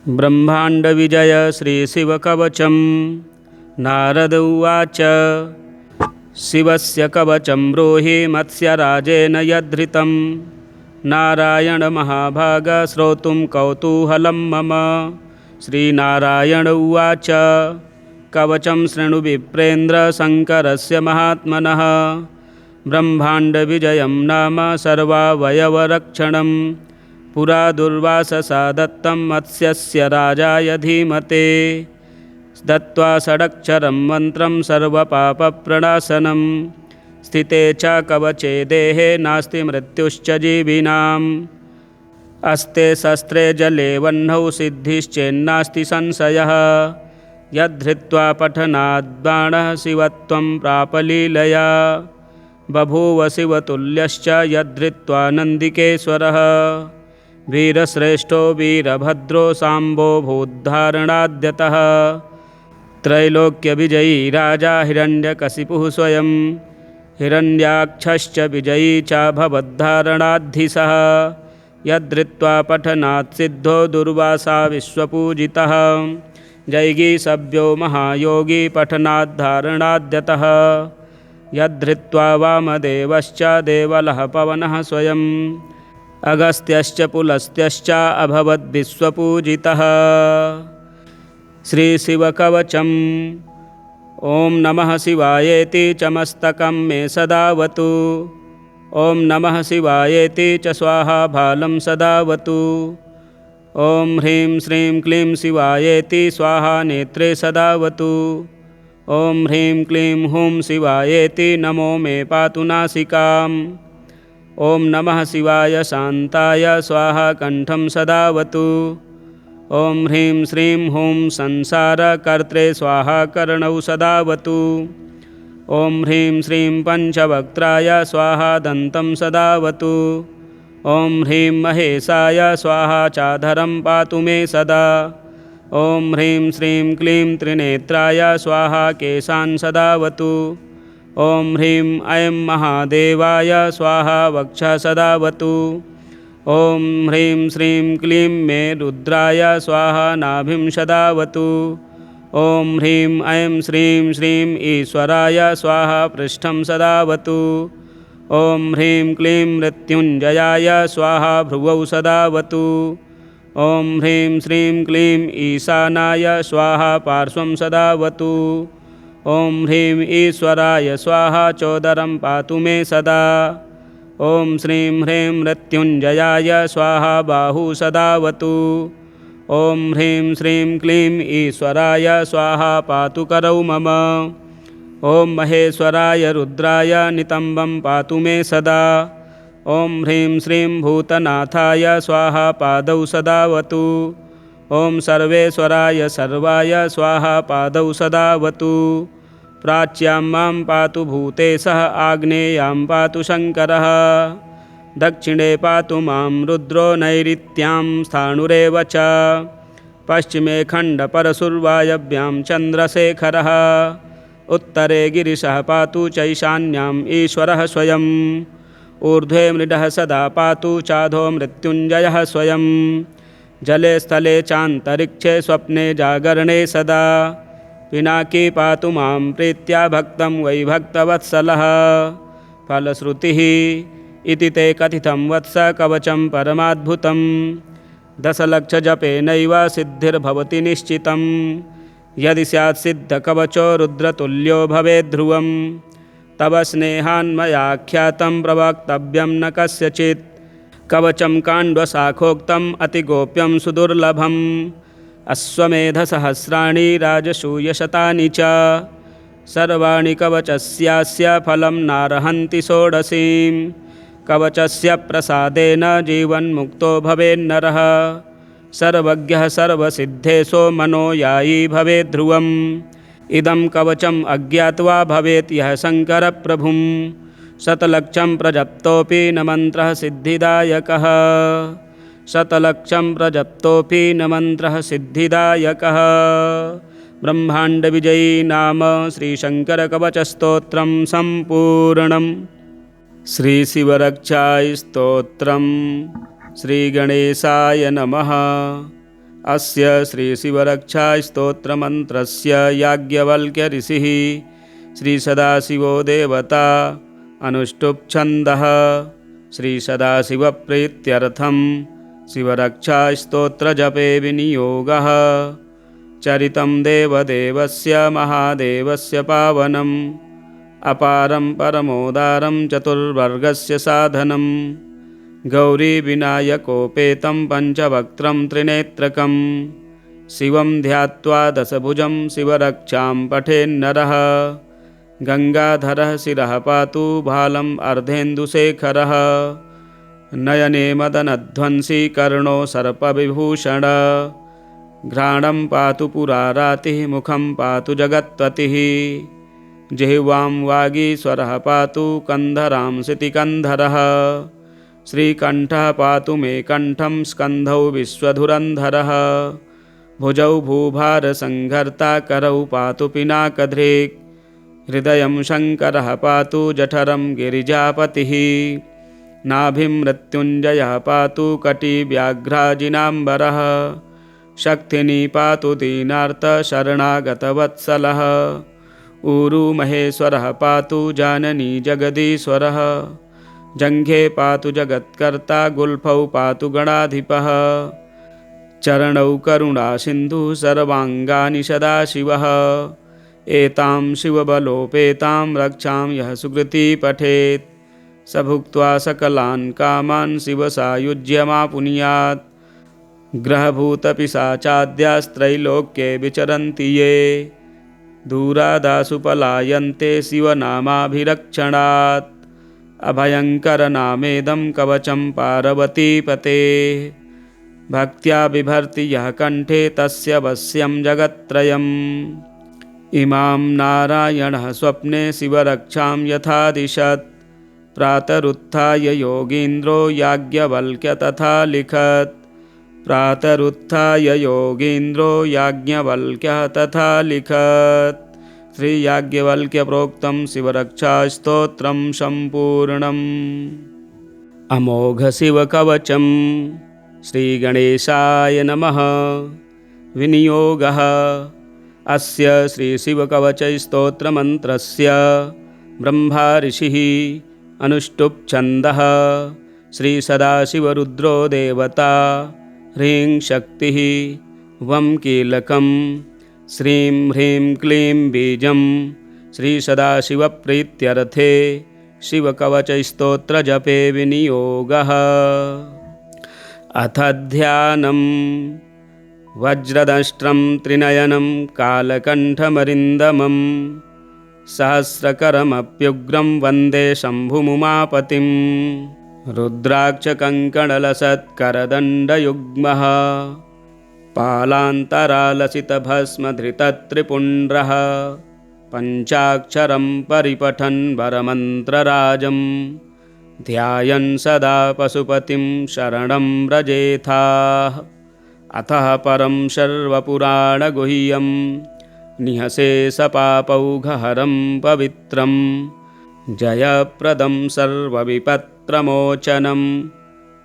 ब्रह्माण्डविजय श्रीशिवकवचं नारद उवाच। शिवस्य कवचं ब्रूहि मत्स्यराजेन यद्धृतं। नारायण महाभाग श्रोतुं कौतूहलं मम। श्रीनारायण उवाच। कवचं शृणु विप्रेन्द्र शङ्करस्य महात्मनः। ब्रह्माण्डविजयं नाम सर्वावयवरक्षणं। पुरा दुर्वाससा दत्तं मत्स्यस्य राजाय धीमते। दत्त्वा षडक्षरं मन्त्रं सर्वपापप्रणाशनं। स्थिते च कवचे देहे नास्ति मृत्युश्च जीविनाम्। अस्ते शस्त्रे जले वह्नौ सिद्धिश्चेन्नास्ति संशयः। यद्धृत्वा पठनाद् बाणः शिवत्वं प्राप लीलया। बभूव शिवतुल्यश्च यद्धृत्वा नन्दिकेश्वरः। वीरश्रेष्ठो वीरभद्रो साम्बो भूद्धारणाद्यतः। त्रैलोक्यविजयी राजा हिरण्यकशिपुः स्वयं। हिरण्याक्षश्च विजयी चाभवद्धारणाद्धिसः। यद्धृत्वा पठनात् सिद्धो दुर्वासा विश्वपूजितः। जैगीषव्यो महायोगी पठनाद्धारणाद्यतः। यद्धृत्वा वामदेवश्च देवलः पवनः स्वयम्। अगस्त्यश्च पुलस्त्यश्च अभवद्विश्वपूजितः। श्रीशिवकवचम्। ॐ नमः शिवायेति च मस्तकं मे सदावतु। ॐ नमः शिवायेति च स्वाहा भालं सदावतु। ॐ ह्रीं श्रीं क्लीं शिवायेति स्वाहा नेत्रे सदावतु। ॐ ह्रीं क्लीं हूं शिवायेति नमो मे पातु नासिकाम्। ॐ नमः शिवाय शान्ताय स्वाहा कण्ठं सदावतु। ॐ ह्रीं श्रीं हूं संसारकर्त्रे स्वाहा कर्णौ सदावतु। ॐ ह्रीं श्रीं पञ्चवक्त्राय स्वाहा दन्तं सदावतु। ॐ ह्रीं महेशाय स्वाहा चाधरं पातु मे सदा। ॐ ह्रीं श्रीं क्लीं त्रिनेत्राय स्वाहा केशान् सदावतु। ॐ ह्रीं ऐं महादेवाय स्वाहा वक्षः सदावतु। ॐ ह्रीं श्रीं क्लीं मे रुद्राय स्वाहा नाभिं सदावतु। ॐ ह्रीं ऐं श्रीं श्रीं ईश्वराय स्वाहा पृष्ठं सदावतु। ॐ ह्रीं क्लीं मृत्युञ्जयाय स्वाहा भ्रुवौ सदावतु। ॐ ह्रीं श्रीं क्लीं ईशानाय स्वाहा पार्श्वं सदावतु। ॐ ह्रीं ईश्वराय स्वाहा चोदरं पातु मे सदा। ॐ श्रीं ह्रीं मृत्युञ्जयाय स्वाहा बाहू सदावतु। ॐ ह्रीं श्रीं क्लीं ईश्वराय स्वाहा पातु करौ मम। ॐ महेश्वराय रुद्राय नितम्बं पातु मे सदा। ॐ ह्रीं श्रीं भूतनाथाय स्वाहा पादौ सदावतु। ॐ सर्वेश्वराय सर्वाय स्वाहा पादौ सदावतु। प्राच्यां मां पातु भूतेशः आग्नेयां पातु शङ्करः। दक्षिणे पातु मां रुद्रो नैऋत्यां स्थाणुरेव च। पश्चिमे खण्डपरशुर्वायव्यां चन्द्रशेखरः। उत्तरे गिरिशः पातु चैशान्याम् ईश्वरः स्वयम्। ऊर्ध्वे मृडः सदा पातु चाधो मृत्युञ्जयः स्वयम्। जले स्थले चान्तरिक्षे स्वप्ने जागरणे सदा। पिनाकी पातु मां प्रीत्या भक्तं वै भक्तवत्सलः। फलश्रुतिः इति ते कथितं वत्स कवचं परमाद्भुतं। दशलक्षजपेनैव सिद्धिर्भवति निश्चितं। यदि स्यात् सिद्धकवचो रुद्रतुल्यो भवेद्ध्रुवं। तव स्नेहान्मयाख्यातं प्रवक्तव्यं न कस्यचित्। कवचं काण्डशाखोक्तम् अतिगोप्यं सुदुर्लभम्। अश्वमेधसहस्राणि राजसूयशतानि च। सर्वाणि कवचस्यास्य फलं नार्हन्ति षोडशीम्। कवचस्य प्रसादेन जीवन्मुक्तो भवेन्नरः। सर्वज्ञः सर्वसिद्धेशो मनोयायी भवेद्ध्रुवम्। इदं कवचम् अज्ञात्वा भवेत् यः शङ्करप्रभुं। शतलक्षं प्रजप्तोऽपि न मन्त्रः सिद्धिदायकः। शतलक्षं प्रजप्तोऽपि न मन्त्रः सिद्धिदायकः। ब्रह्माण्डविजयी नाम श्रीशङ्करकवचस्तोत्रं सम्पूर्णम्। श्रीशिवरक्षास्तोत्रम्। श्रीगणेशाय नमः। अस्य श्रीशिवरक्षास्तोत्रमन्त्रस्य याज्ञवल्क्य ऋषिः श्रीसदाशिवो देवता अनुष्टुप् छन्दः। श्रीसदाशिवप्रीत्यर्थं शिवरक्षास्तोत्रजपे विनियोगः। चरितं देवदेवस्य महादेवस्य पावनम् अपारं परमोदारं चतुर्वर्गस्य साधनं। गौरीविनायकोपेतं पञ्चवक्त्रं त्रिनेत्रकं शिवं ध्यात्वा दशभुजं शिवरक्षां पठेन्नरः। गङ्गाधरः शिरः पातु भालम् अर्धेन्दुशेखरः। नयने मदनध्वंसी कर्णो सर्पविभूषण। घ्राणं पातु पुरारातिः मुखं पातु जगत्पतिः। जिह्वां वागीश्वरः पातु कन्धरां सितिकन्धरः। श्रीकण्ठः पातु मे कण्ठं स्कन्धौ विश्वधुरन्धरः। भुजौ भूभारसंहर्ता करौ पातु पिनाकधृक्। हृदयं शङ्करः पातु जठरं गिरिजापतिः। नाभिं मृत्युञ्जयः पातु कटिव्याघ्राजिनाम्बरः। शक्तिनी पातु दीनार्तशरणागतवत्सलः। ऊरु महेश्वरः पातु जाननी जगदीश्वरः। जङ्घे पातु जगत्कर्ता गुल्फौ पातु गणाधिपः। चरणौ करुणासिन्धुः सर्वाङ्गानि सदाशिवः। एतां शिवबलोपेतां रक्षां यः सुकृती पठेत् स भुक्त्वा सकलान् कामान् शिवसायुज्यमापुनुयात्। ग्रहभूतपिशाचाद्यास्त्रैलोक्ये विचरन्ति ये दूरादासु पलायन्ते शिवनामाभिरक्षणात्। अभयङ्करनामेदं कवचं पार्वतीपतेः। भक्त्या बिभर्ति यः कण्ठे तस्य वश्यं जगत्त्रयम्। इमां नारायणः स्वप्ने शिवरक्षां यथादिशत्। प्रातरुत्थाय योगीन्द्रो याज्ञवल्क्य तथा लिखत्। प्रातरुत्थाय योगीन्द्रो याज्ञवल्क्यः तथा लिखत्। श्रीयाज्ञवल्क्य प्रोक्तं शिवरक्षास्तोत्रं सम्पूर्णम्। अमोघशिवकवचं श्रीगणेशाय नमः। विनियोगः। अस्य श्रीशिवकवचस्तोत्रमन्त्रस्य ब्रह्मा ऋषिः अनुष्टुप् छन्दः। श्रीसदाशिवरुद्रो देवता। ह्रीं शक्तिः वं कीलकं श्रीं ह्रीं क्लीं बीजं। श्रीसदाशिवप्रीत्यर्थे शिवकवचस्तोत्रजपे विनियोगः। अथ ध्यानम्। वज्रदष्ट्रं त्रिनयनं कालकण्ठमरिन्दमं सहस्रकरमप्युग्रं वन्दे शम्भुमुमापतिं। रुद्राक्षकङ्कणलसत्करदण्डयुग्मः पालान्तरालसितभस्मधृतत्रिपुण्ड्रः। पञ्चाक्षरं परिपठन् वरमन्त्रराजं ध्यायन् सदा पशुपतिं शरणं व्रजेथाः। अतः परं सर्वपुराणगुह्यं निःशेषपापौघहरं पवित्रं जयप्रदं सर्वविपत्प्रमोचनं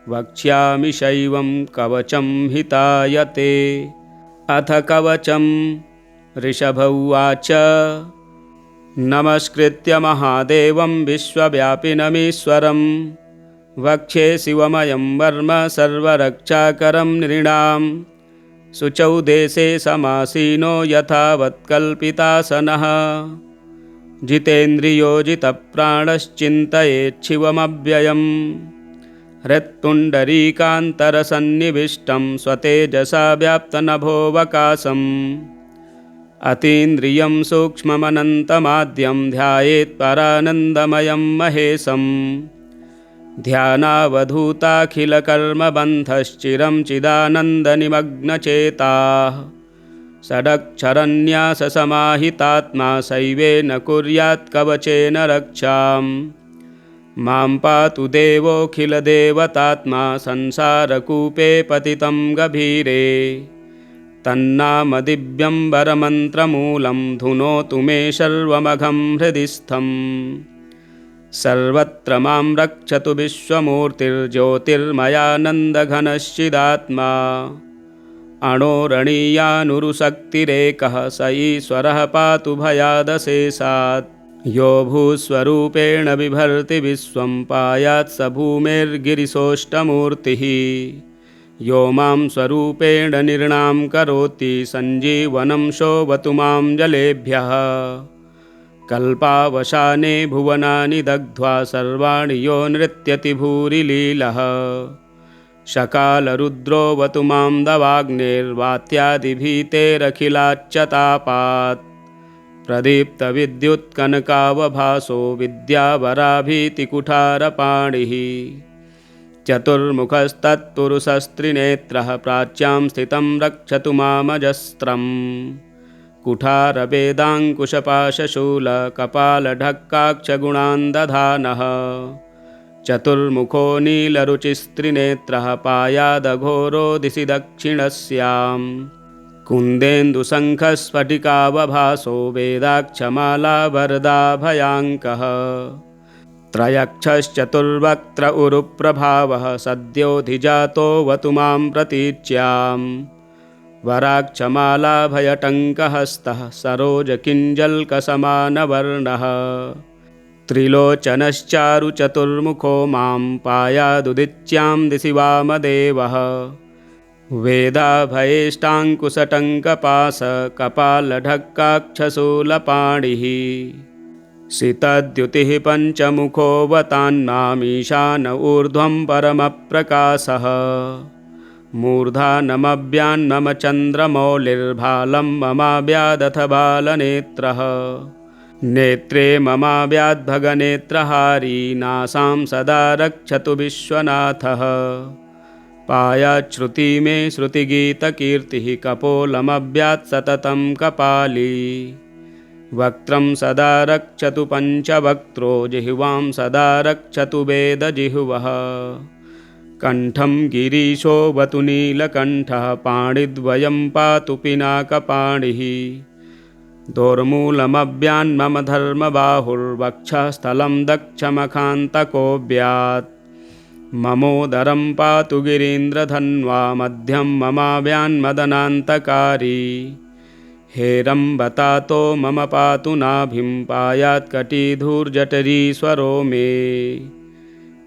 वक्ष्यामि शैवं कवचं हितायते। अथ कवचं ऋषभ उवाच। नमस्कृत्य महादेवं विश्वव्यापिनमीश्वरं वक्षे शिवमयं वर्म सर्वरक्षाकरं नृणां। शुचौ देशे समासीनो यथावत्कल्पितासनः। जितेन्द्रियो जितप्राणश्चिन्तयेच्छिवमव्ययम्। हृत्पुण्डरीकान्तरसन्निविष्टं स्वतेजसा व्याप्तनभोऽवकाशम्। अतीन्द्रियं सूक्ष्ममनन्तमाद्यं ध्यायेत् परानन्दमयं महेशम्। ध्यानावधूताखिलकर्मबन्धश्चिरं चिदानन्दनिमग्नचेताः। षडक्षरन्याससमाहितात्मा शैवेन कुर्यात् कवचेन रक्षाम्। मां पातु देवोऽखिलदेवतात्मा संसारकूपे पतितं गभीरे। तन्नामदिव्यं वरमन्त्रमूलं धुनोतु मे सर्वमघं हृदि स्थम्। सर्वत्र मां रक्षतु विश्वमूर्तिर्ज्योतिर्मयानन्दघनश्चिदात्मा। अणोरणीयानुरुशक्तिरेकः स ईश्वरः पातु भयादशेषात्। यो भूस्वरूपेण बिभर्ति विश्वं पायात् स भूमेर्गिरिशोष्टमूर्तिः। यो मां स्वरूपेण निर्णां करोति सञ्जीवनं शोभतु मां जलेभ्यः। कल्पावसाने भुवनानि दग्ध्वा सर्वाणि यो नृत्यति भूरिलीलः। शकालरुद्रोऽवतु मां दवाग्नेर्वात्यादिभीतेरखिलाच्च प्रदीप्तविद्युत्कनकावभासो विद्यावराभीतिकुठारपाणिः। चतुर्मुखस्तत्पुरुषस्त्रिनेत्रः प्राच्यां स्थितं रक्षतु मामजस्रम्। कुठारवेदाङ्कुशपाशशूलकपालढक्काक्षगुणान्दधानः। चतुर्मुखो नीलरुचिस्त्रिनेत्रः पायादघोरो दिशि दक्षिणस्याम्। कुन्देन्दुशङ्खस्फटिकावभासो वेदाक्षमालावरदाभयाङ्कः। त्रयक्षश्चतुर्वक्त्र उरुप्रभावः सद्योऽधिजातोऽवतु मां प्रतीच्याम्। वराक्षमालाभयटङ्कहस्तः सरोजकिञ्जल्कसमानवर्णः। त्रिलोचनश्चारुचतुर्मुखो मां पायादुदिच्यां दिशि वामदेवः। वेदाभयेष्टाङ्कुशटङ्कपाशकपालढक्काक्षशूलपाणिः। सितद्युतिः पञ्चमुखोऽवतान्मामीशान ऊर्ध्वं परमप्रकाशः। मूर्धानमव्यान्मम चन्द्रमौलिर्भालं ममाव्यादथ बालनेत्रः। नेत्रे ममाव्याद्भगनेत्रहारी नासां सदा रक्षतु विश्वनाथः। पायाच्छ्रुति मे श्रुतिगीतकीर्तिः कपोलमव्यात् सततं कपाली। वक्त्रं सदा रक्षतु पञ्चवक्त्रो जिह्वां सदा रक्षतु वेदजिह्वः। कण्ठं गिरीशोऽवतु नीलकण्ठः पाणिद्वयं पातु पिनाकपाणिः। दोर्मूलमव्यान्मम धर्मबाहुर्वक्षस्थलं दक्षमखान्तकोऽव्यात्। ममोदरं पातु गिरीन्द्रधन्वा मध्यं ममाव्यान्मदनान्तकारी। हेरम्बतातो मम पातु नाभिं पायात् कटिधूर्जठरीश्वरो मे।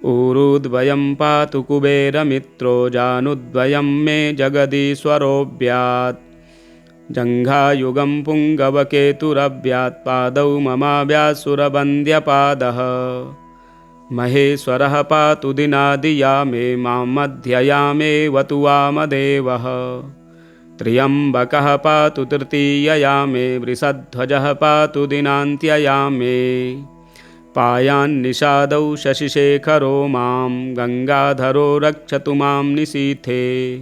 ऊरुद्वयं पातु कुबेरमित्रो जानुद्वयं मे जगदीश्वरोऽव्यात्। जङ्घायुगं पुङ्गवकेतुरव्यात् पादौ ममाव्यात् सुरवन्द्यपादः। महेश्वरः पातु दिनादियामे मां मध्ययामेऽवतु वामदेवः। त्र्यम्बकः पातु तृतीययामे वृषध्वजः पातु दिनान्त्ययामे। पायान्निषादौ शशिशेखरो मां गङ्गाधरो रक्षतु मां निशीथे।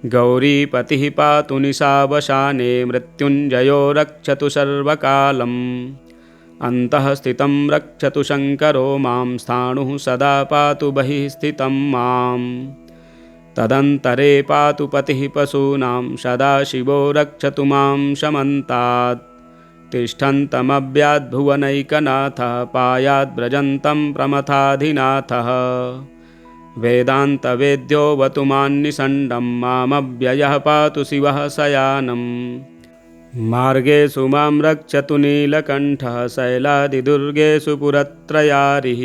गौरीपतिः पातु निशावसाने मृत्युञ्जयो रक्षतु सर्वकालम्। अन्तः स्थितं रक्षतु शङ्करो मां स्थाणुः सदा पातु बहिः स्थितं माम्। तदन्तरे पातु पतिः पशूनां सदाशिवो रक्षतु मां शमन्तात्। तिष्ठन्तमव्याद्भुवनैकनाथः पायाद्व्रजन्तं प्रमथाधिनाथः। वेदान्तवेद्योऽवतु मान्निषण्डं मामव्ययः पातु शिवः शयानम्। मार्गेषु मां रक्षतु नीलकण्ठः शैलादिदुर्गेषु पुरत्रयारिः।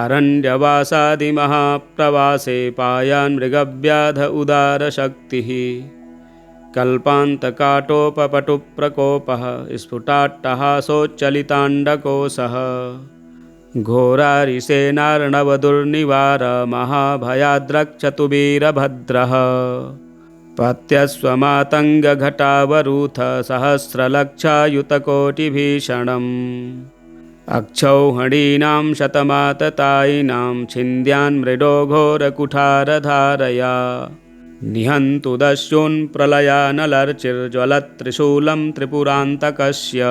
अरण्यवासादिमहाप्रवासे पायान्मृगव्याध उदारशक्तिः। कल्पान्तकाटोपपटुप्रकोपः स्फुटाट्टहासोच्चलिताण्डकोशः। घोरारिसेनार्णवदुर्निवार महाभयाद्रक्षतु वीरभद्रः। पत्यस्वमातङ्गघटावरूथ सहस्रलक्षायुतकोटिभीषणम्। अक्षौहिणीनां शतमाततायिनां छिन्द्यान्मृडोघोरकुठारधारया। निहन्तु दस्युन्प्रलयानलर्चिर्ज्वलत्त्रिशूलं त्रिपुरान्तकस्य।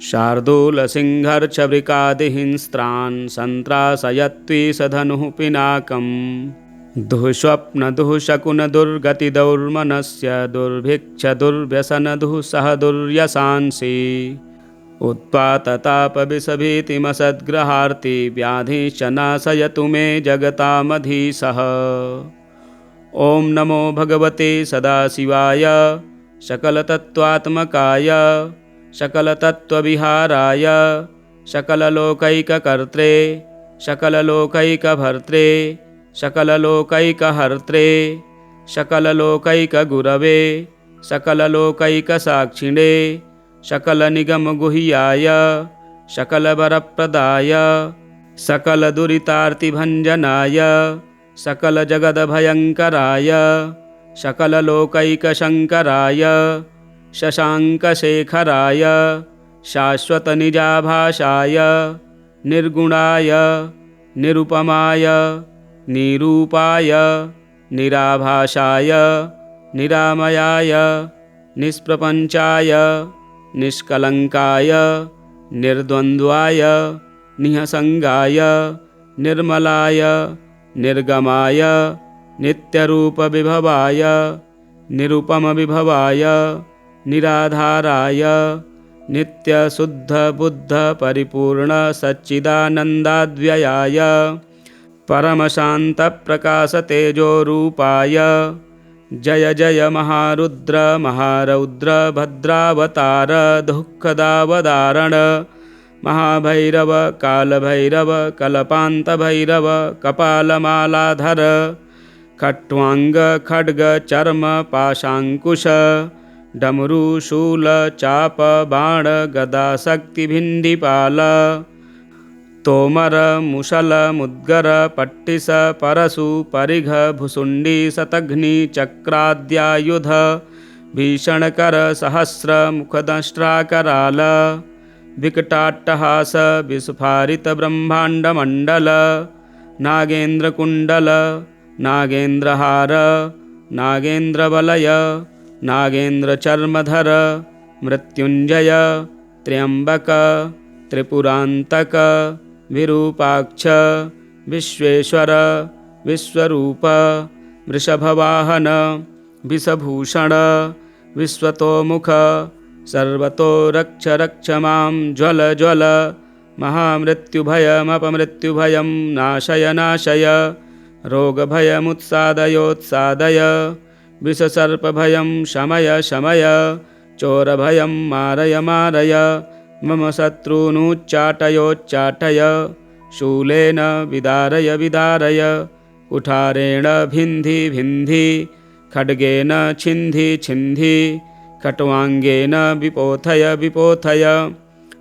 शार्दूलसिंहर्षवृकादिहिंस्त्रान् सन्त्रासयत्विषधनुः पिनाकम्। दुःस्वप्नदुःशकुनदुर्गतिदौर्मनस्य दुर्भिक्षदुर्व्यसनदुः सह दुर्यशांसि। उत्पाततापविषभीतिमसद्ग्रहार्ति व्याधिश्च नाशयतु मे जगतामधीशः। ॐ नमो भगवते सदाशिवाय सकलतत्त्वात्मकाय सकलतत्त्वविहाराय सकललोकैककर्त्रे सकललोकैकभर्त्रे सकललोकैकहर्त्रे सकललोकैकगुरवे सकललोकैकसाक्षिणे सकलनिगमगुह्याय सकलवरप्रदाय सकलदुरितार्तिभञ्जनाय सकलजगदभयङ्कराय सकललोकैकशङ्कराय शशाङ्कशेखराय शाश्वतनिजाभाषाय निर्गुणाय निरुपमाय निरूपाय निराभाषाय निरामयाय निष्प्रपञ्चाय निष्कलङ्काय निर्द्वन्द्वाय निःसङ्गाय निर्मलाय निर्गमाय नित्यरूपविभवाय निरुपमविभवाय निराधाराय नित्यशुद्धबुद्धपरिपूर्णसच्चिदानन्दाद्व्ययाय परमशान्तप्रकाशतेजोरूपाय जय जय महारुद्र महारौद्र भद्रावतार दुःखदावदारण महाभैरव कालभैरव कल्पान्तभैरव कपालमालाधर खट्वाङ्ग खड्ग चर्म पाशाङ्कुश डमरू शूल चाप बाण गदा शक्तिभिण्डिपाल तोमर मुशल मुद्गर पट्टिस परशु परिघ भुसुण्डी शतघ्नि चक्राद्यायुध भीषणकर सहस्र मुखदंष्ट्राकराल विकटाट्टहास विस्फारित ब्रह्माण्डमण्डल नागेन्द्रकुण्डल नागेन्द्रहार नागेन्द्रवलय नागेन्द्रचर्मधर मृत्युञ्जय त्र्यम्बक त्रिपुरान्तक विरूपाक्ष विश्वेश्वर विश्वरूप वृषभवाहन विषभूषण विश्वतोमुख सर्वतो रक्ष रक्ष मां ज्वल ज्वल महामृत्युभयमपमृत्युभयं नाशय नाशय रोगभयमुत्सादयोत्सादय विषसर्पभयं शमय शमय चोरभयं मारय मारय मम शत्रूनुच्चाटयोच्चाटय शूलेन विदारय विदारय कुठारेण भिन्धि भिन्धि खड्गेन छिन्धि छिन्धि खट्वाङ्गेन विपोथय विपोथय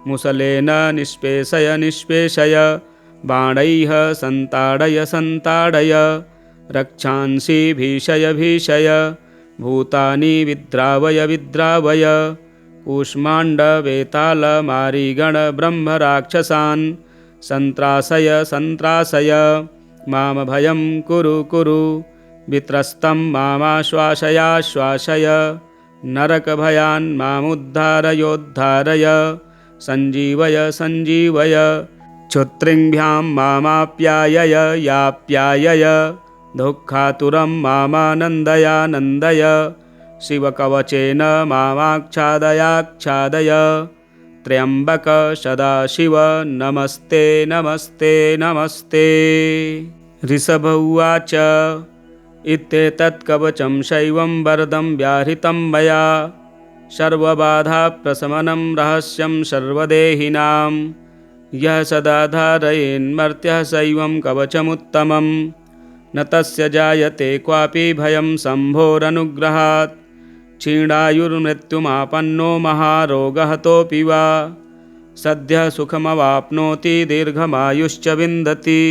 मुसलेन निष्पेषय निष्पेषय बाणैः सन्ताडय सन्ताडय रक्षांसि भीषय भीषय भूतानि विद्रावय विद्रावय कूष्माण्डवेतालमारिगण ब्रह्मराक्षसान् सन्त्रासय सन्त्रासय मामभयं कुरु कुरु वित्रस्तं मामाश्वासयाश्वासय नरकभयान् मामुद्धारयोद्धारय सञ्जीवय सञ्जीवय क्षुत्रिङ्भ्यां मामाप्यायय याप्यायय दुःखातुरं मामानन्दयानन्दय शिवकवचेन मामाच्छादयाच्छादय त्र्यम्बक सदाशिव नमस्ते नमस्ते नमस्ते। ऋषभ उवाच इत्येतत् कवचं शैवं वरदं व्याहृतं मया सर्वबाधाप्रशमनं रहस्यं सर्वदेहिनां यः सदा धारयेन्मर्त्यः शैवं कवचमुत्तमं न तस्य जायते क्वापि भयं शम्भोरनुग्रहात् क्षीणायुर्मृत्युमापन्नो महारोगहतोऽपि वा सद्यः सुखमवाप्नोति दीर्घमायुश्च विन्दति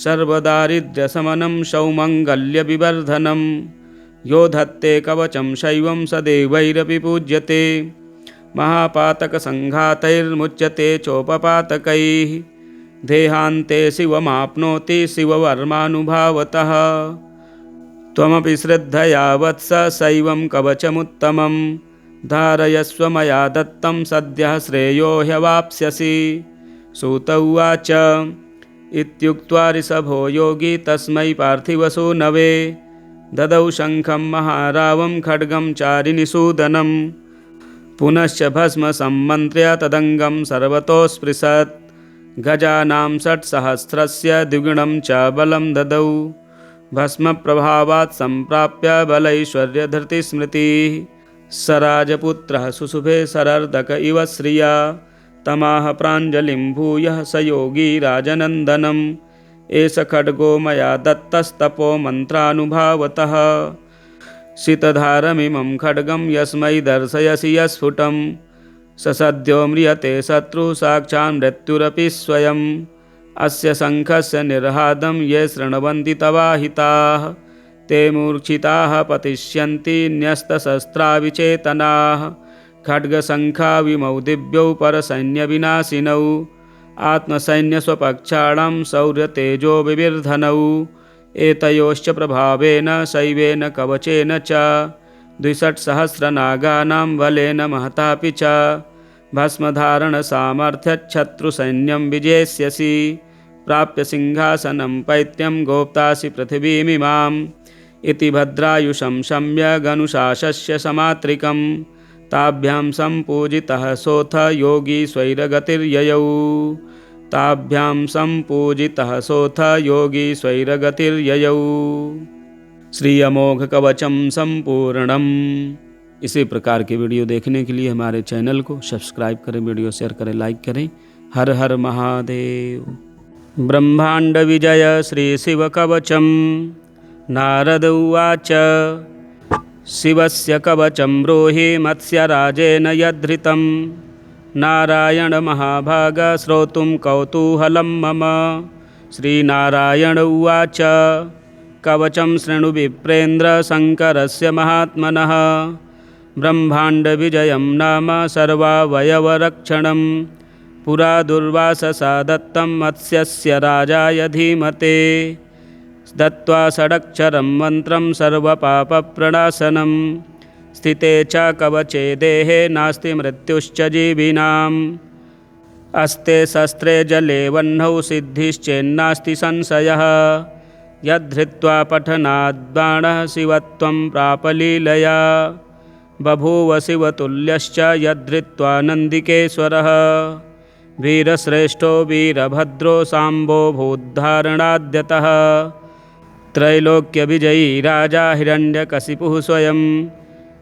सर्वदारिद्र्यशमनं सौमङ्गल्यविवर्धनं यो धत्ते कवचं शैवं स देवैरपि पूज्यते महापातकसङ्घातैर्मुच्यते चोपपातकैः देहान्ते शिवमाप्नोति शिववर्मानुभावतः त्वमपि श्रद्धया वत्स शैवं कवचमुत्तमं धारयस्व मया दत्तं सद्यः श्रेयो ह्यवाप्स्यसि। सूत उवाच इत्युक्त्वा ऋषभो योगी तस्मै पार्थिवसूनवे ददौ शङ्खं महारावं खड्गं चारिनिषूदनं पुनश्च भस्म सम्मन्त्र्य तदङ्गं सर्वतोऽस्पृशत् गजानां षट्सहस्रस्य द्विगुणं च बलं ददौ भस्मप्रभावात् सम्प्राप्य बलैश्वर्यधृतिस्मृतिः स राजपुत्रः सुशुभे सरर्दक इव श्रिया तमाह प्राञ्जलिं भूयः स योगी राजनन्दनम् एष खड्गो मया दत्तस्तपो मन्त्रानुभावतः सितधारमिमं खड्गं यस्मै दर्शयसि यस्फुटं स सद्यो म्रियते शत्रुः साक्षात् मृत्युरपि स्वयम् अस्य शङ्खस्य निर्हादं ये शृण्वन्ति तवाहिताः ते मूर्छिताः पतिष्यन्ति न्यस्तशस्त्राविचेतनाः खड्गशङ्खाविमौ दिव्यौ परसैन्यविनाशिनौ आत्मसैन्यस्वपक्षाणां शौर्यतेजो विविर्धनौ एतयोश्च प्रभावेन शैवेन कवचेन च 62,000 बलेन महतापि च भस्मधारणसामर्थ्यच्छत्रुसैन्यं विजेष्यसि प्राप्य सिंहासनं पैत्यं गोप्तासि पृथिवीमिमाम् इति भद्रायुषं सम्यगनुशास्य समात्रिकं ताभ्यां सम्पूजितः सोऽथ योगी स्वैरगतिर्ययौ ताभ्यां सम्पूजितः सोऽथ योगी स्वैरगतिर्ययौ। श्री अमोघ कवचम संपूर्णम। इसी प्रकार की वीडियो देखने के लिए हमारे चैनल को सब्सक्राइब करें, वीडियो शेयर करें, लाइक करें। हर हर महादेव। ब्रह्मांड विजय श्री शिव कवचम। नारद उवाच शिवस्य कवचं ब्रूहि मत्स्यराजेन यद्धृतं नारायण महाभाग श्रोतुं कौतूहलं मम। श्रीनारायण उवाच कवचं शृणु विप्रेन्द्र शङ्करस्य महात्मनः ब्रह्मांड विजयं नाम सर्वावयवरक्षणं पुरा दुर्वाससा दत्तं मत्स्यस्य राजाय धीमते दत्त्वा षडक्षरं मन्त्रं सर्वपापप्रणाशनं स्थिते च कवचे देहे नास्ति मृत्युश्च जीविनाम् अस्ते शस्त्रे जले वह्नौ सिद्धिश्चेन्नास्ति संशयः यद्धृत्वा पठनाद्बाणः शिवत्वं प्रापलीलया बभूव शिवतुल्यश्च यद्धृत्वा नन्दिकेश्वरः वीरश्रेष्ठो वीरभद्रो साम्बो भूद्धारणाद्यतः त्रैलोक्यविजयी राजा हिरण्यकशिपुः स्वयं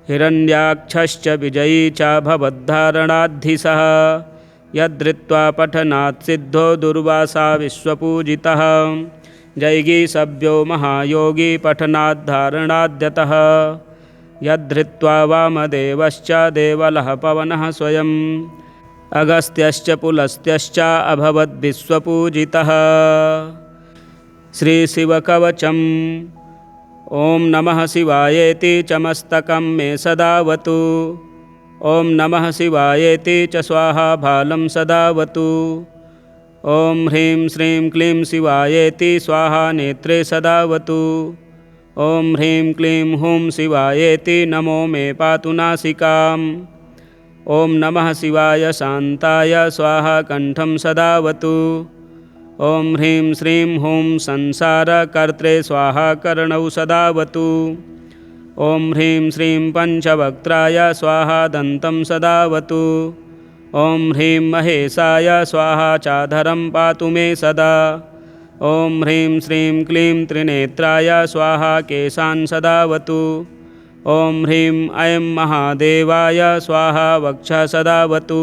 हिरण्याक्षश्च विजयी च भवद्धारणाद्धिसः यद्धृत्वा पठनात् सिद्धो दुर्वासा विश्वपूजितः जैगीसभ्यो महायोगी पठनाद्धारणाद्यतः यद्धृत्वा वामदेवश्च देवलः पवनः स्वयं अगस्त्यश्च पुलस्त्यश्च अभवद्विश्वपूजितः। श्रीशिवकवचम्। ॐ नमः शिवायेति च मस्तकं मे सदावतु ॐ नमः शिवायेति च स्वाहा भालं सदावतु ॐ ह्रीं श्रीं क्लीं शिवायेति स्वाहा नेत्रे सदावतु ॐ ह्रीं क्लीं हूं शिवायेति नमो मे पातु नासिकाम् ॐ नमः शिवाय शान्ताय स्वाहा कण्ठं सदावतु ॐ ह्रीं श्रीं हूं संसारकर्त्रे स्वाहा कर्णौ सदावतु ॐ ह्रीं श्रीं पञ्चवक्त्राय स्वाहा दन्तं सदावतु ॐ ह्रीं महेशाय स्वाहा चाधरं पातु मे सदा ॐ ह्रीं श्रीं क्लीं त्रिनेत्राय स्वाहा केशान् सदावतु ॐ ह्रीं ऐं महादेवाय स्वाहा वक्षः सदावतु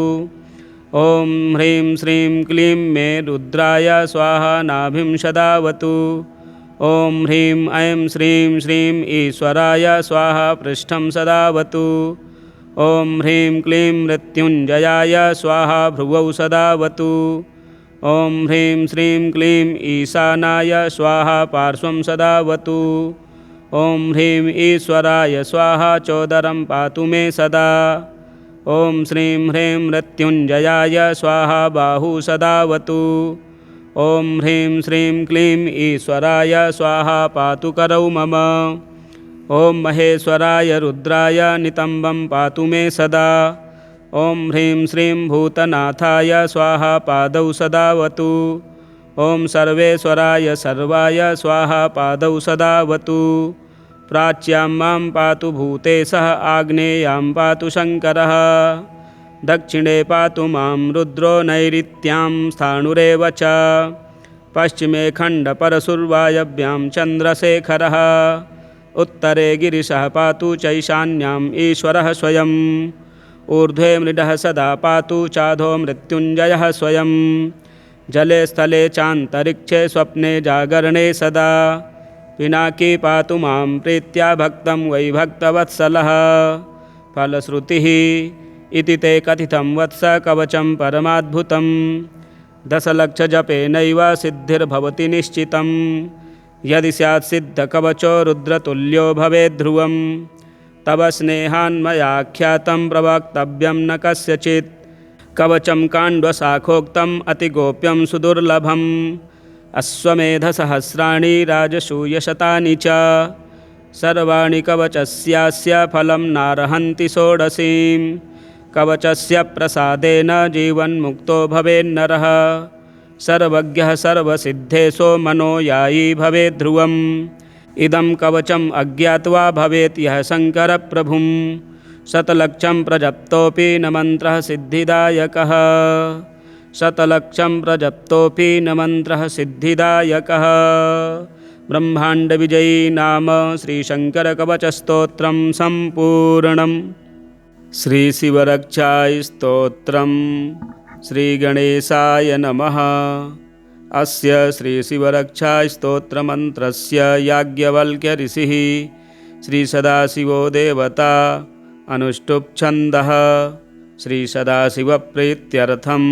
ॐ ह्रीं श्रीं क्लीं मे रुद्राय स्वाहा नाभिं सदावतु ॐ ह्रीं ऐं श्रीं श्रीं ईश्वराय स्वाहा पृष्ठं सदावतु ॐ ह्रीं क्लीं मृत्युञ्जयाय स्वाहा भ्रुवौ सदावतु ॐ ह्रीं श्रीं क्लीं ईशानाय स्वाहा पार्श्वं सदावतु ॐ ह्रीं ईश्वराय स्वाहा चोदरं पातु मे सदा ॐ श्रीं ह्रीं मृत्युञ्जयाय स्वाहा बाहू सदावतु ॐ ह्रीं श्रीं क्लीं ईश्वराय स्वाहा पातु करौ मम ॐ महेश्वराय रुद्राय नितम्बं पातु मे सदा ॐ ह्रीं श्रीं भूतनाथाय स्वाहा पादौ सदावतु ॐ सर्वेश्वराय सर्वाय स्वाहा पादौ सदावतु प्राच्यां मां पातु भूतेशः आग्नेयां पातु शङ्करः दक्षिणे पातु मां रुद्रो नैऋत्यां स्थाणुरेव च पश्चिमे खण्डपरशुर्वायव्यां चन्द्रशेखरः उत्तरे गिरिशः पातु चैशान्याम् ईश्वरः स्वयम् ऊर्ध्वे मृडः सदा पातु चाधो मृत्युञ्जयः स्वयं जले स्थले चान्तरिक्षे स्वप्ने जागरणे सदा पिनाकी पातु मां प्रीत्या भक्तं वै भक्तवत्सलः फलश्रुतिः इति ते कथितं वत्स कवचं परमाद्भुतं दशलक्षजपेनैव सिद्धिर्भवति निश्चितं यदि स्यात् सिद्धकवचो रुद्रतुल्यो भवेद्ध्रुवं तव स्नेहान्मयाख्यातं प्रवक्तव्यं न कस्यचित् कवचं काण्डशाखोक्तम् अतिगोप्यं सुदुर्लभम् अश्वमेधसहस्राणि राजसूयशतानि च सर्वाणि कवचस्यास्य फलं नार्हन्ति षोडशीं कवचस्य प्रसादेन जीवन्मुक्तो भवेन्नरः सर्वज्ञः सर्वसिद्धेशो मनोयायी भवेद्ध्रुवम् इदं कवचम् अज्ञात्वा भवेत् यः शङ्करप्रभुं शतलक्षं प्रजप्तोऽपि न मन्त्रः सिद्धिदायकः शतलक्षं प्रजप्तोऽपि न मन्त्रः सिद्धिदायकः ब्रह्माण्डविजयी नाम श्रीशङ्करकवचस्तोत्रं सम्पूर्णम् श्रीशिवरक्षास्तोत्रम् श्रीगणेशाय नमः। अस्य श्रीशिवरक्षास्तोत्रमन्त्रस्य याज्ञवल्क्य ऋषिः श्रीसदाशिवो देवता अनुष्टुप् छन्दः श्रीसदाशिवप्रीत्यर्थं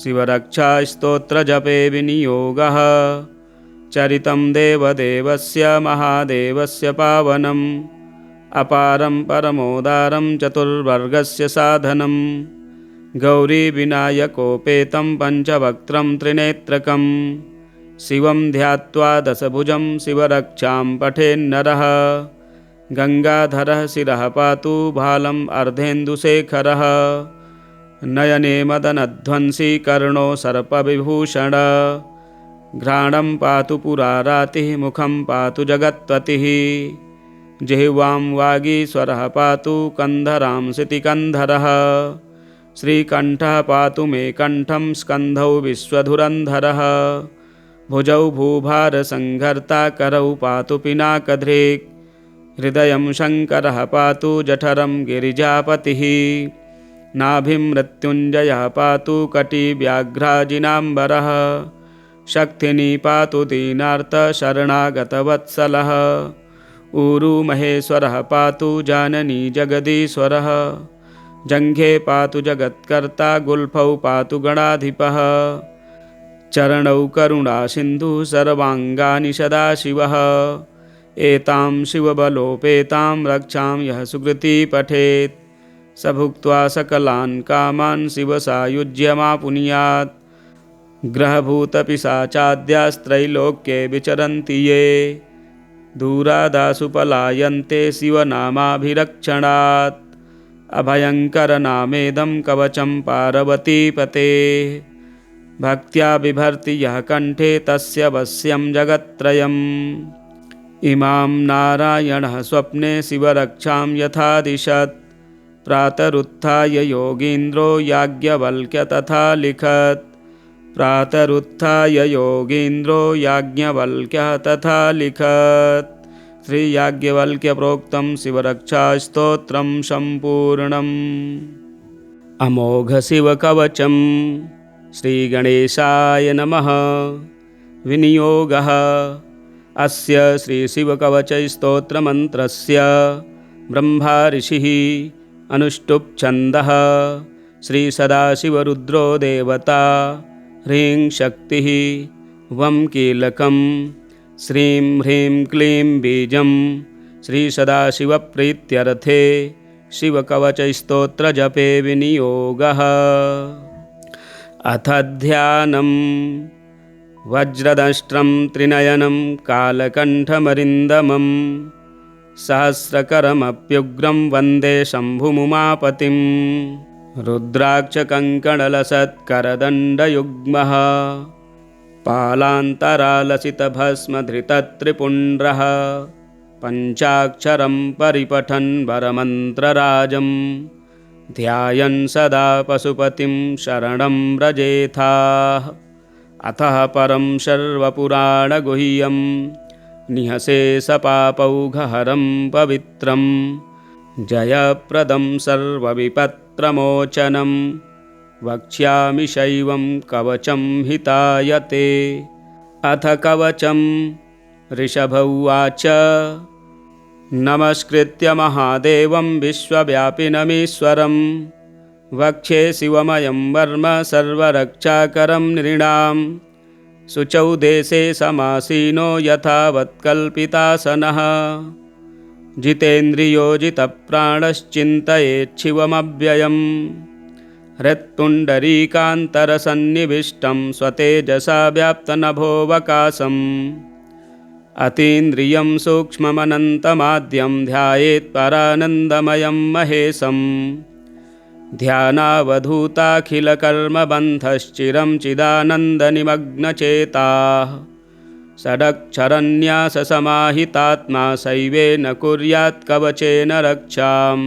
शिवरक्षास्तोत्रजपे विनियोगः चरितं देवदेवस्य महादेवस्य पावनम् अपारं परमोदारं चतुर्वर्गस्य साधनं गौरीविनायकोपेतं पञ्चवक्त्रं त्रिनेत्रकं शिवं ध्यात्वा दशभुजं शिवरक्षां पठेन्नरः गङ्गाधरः शिरः पातु भालम् अर्धेन्दुशेखरः नयने मदनध्वंसी कर्णो सर्पविभूषण घ्राणं पातु पुरारातिः मुखं पातु जगत्पतिः जिह्वां वागीश्वरः पातु कन्धरां सितिकन्धरः श्रीकण्ठः पातु मे कण्ठं स्कन्धौ विश्वधुरन्धरः भुजौ भूभारसंहर्ता करौ पातु पिनाकधृक् हृदयं शङ्करः पातु जठरं गिरिजापतिः नाभिं मृत्युञ्जयः पातु कटिव्याघ्राजिनाम्बरः शक्तिनी पातु दीनार्तशरणागतवत्सलः ऊरु महेश्वरः पातु जाननी जगदीश्वरः जङ्घे पातु जगत्कर्ता गुल्फौ पातु गणाधिपः चरणौ करुणासिन्धुः सर्वाङ्गानि सदाशिवः एतां शिवबलोपेतां रक्षां यः सुकृती पठेत् स भुक्त्वा सकलान् कामान् शिवसायुज्यमापुनुयात् ग्रहभूतपिशाचाद्यास्त्रैलोक्ये विचरन्ति ये दूरादासु पलायन्ते शिवनामाभिरक्षणात् अभयङ्करनामेदं कवचं पार्वतीपते भक्त्या बिभर्ति यः कण्ठे तस्य वश्यं जगत्त्रयम् इमां नारायणः स्वप्ने शिवरक्षां यथादिशत् प्रातरुत्थाय योगीन्द्रो याज्ञवल्क्य तथा लिखत् प्रातरुत्थाय योगीन्द्रो याज्ञवल्क्यः तथा लिखत् श्रीयाज्ञवल्क्यप्रोक्तं शिवरक्षास्तोत्रं सम्पूर्णम् अमोघशिवकवचं श्रीगणेशाय नमः। विनियोगः अस्य श्रीशिवकवचस्तोत्रमन्त्रस्य ब्रह्मा ऋषिः अनुष्टुप् छन्दः श्रीसदाशिवरुद्रो देवता ह्रीं शक्तिः वं कीलकं श्रीं ह्रीं क्लीं बीजं श्रीसदाशिवप्रीत्यर्थे शिवकवचस्तोत्रजपे विनियोगः। अथ ध्यानम् वज्रदष्ट्रं त्रिनयनं कालकण्ठमरिन्दमं सहस्रकरमप्युग्रं वन्दे शम्भुमुमापतिं रुद्राक्षकङ्कणलसत्करदण्डयुग्मः पालान्तरालसितभस्मधृतत्रिपुण्ड्रः पञ्चाक्षरं परिपठन् वरमन्त्रराजं ध्यायन् सदा पशुपतिं शरणं व्रजेथाः। अतः परं सर्वपुराणगुह्यं निःशेषपापौघहरं पवित्रं जयप्रदं सर्वविपत्प्रमोचनं वक्ष्यामि शैवं कवचं हिताय ते। अथ कवचं ऋषभ उवाच नमस्कृत्य महादेवं विश्वव्यापिनमीश्वरं वक्षे शिवमयं वर्म सर्वरक्षाकरं नृणां शुचौ देशे समासीनो यथावत्कल्पितासनः जितेन्द्रियो जितप्राणश्चिन्तयेच्छिवमव्ययम् हृत्पुण्डरीकान्तरसन्निविष्टं स्वतेजसा व्याप्तनभोऽवकाशम् अतीन्द्रियं सूक्ष्ममनन्तमाद्यं ध्यायेत्परानन्दमयं महेशम् ध्यानावधूताखिलकर्मबन्धश्चिरं चिदानन्दनिमग्नचेताः षडक्षरन्याससमाहितात्मा शैवेन कुर्यात् कवचेन रक्षाम्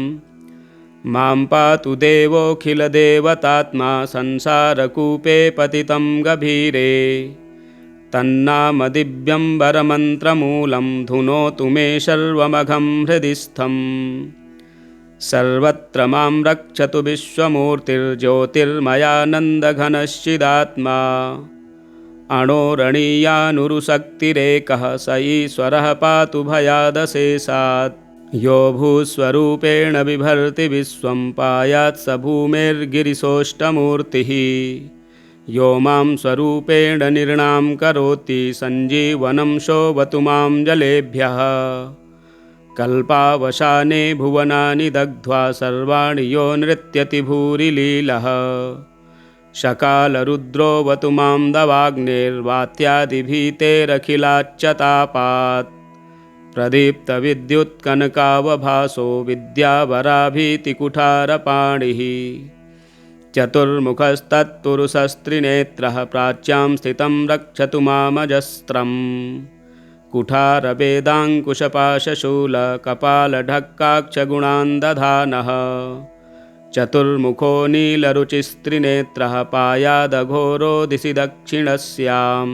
मां पातु देवोऽखिलदेवतात्मा संसारकूपे पतितं गभीरे तन्नामदिव्यं वरमन्त्रमूलं धुनोतु मे सर्वमघं हृदि स्थम् सर्वत्र मां रक्षतु विश्वमूर्तिर्ज्योतिर्मयानन्दघनश्चिदात्मा अणोरणीयानुरुशक्तिरेकः स ईश्वरः पातु भयादशेषात् यो भूस्वरूपेण बिभर्ति विश्वं पायात् स भूमेर्गिरिशोष्टमूर्तिः यो मां स्वरूपेण निर्णां करोति सञ्जीवनं शोभतु मां जलेभ्यः कल्पावसाने भुवनानि दग्ध्वा सर्वाणि यो नृत्यति भूरिलीलः शकालरुद्रोऽवतु मां दवाग्नेर्वात्यादिभीतेरखिलाच्च तापात् प्रदीप्तविद्युत्कनकावभासो विद्यावराभीतिकुठारपाणिः चतुर्मुखस्तत्पुरुषस्त्रिनेत्रः प्राच्यां स्थितं रक्षतु मामजस्त्रम् कुठारवेदाङ्कुशपाशशूलकपालढक्काक्षगुणान्दधानः चतुर्मुखो नीलरुचिस्त्रिनेत्रः पायादघोरो दिशि दक्षिणस्यां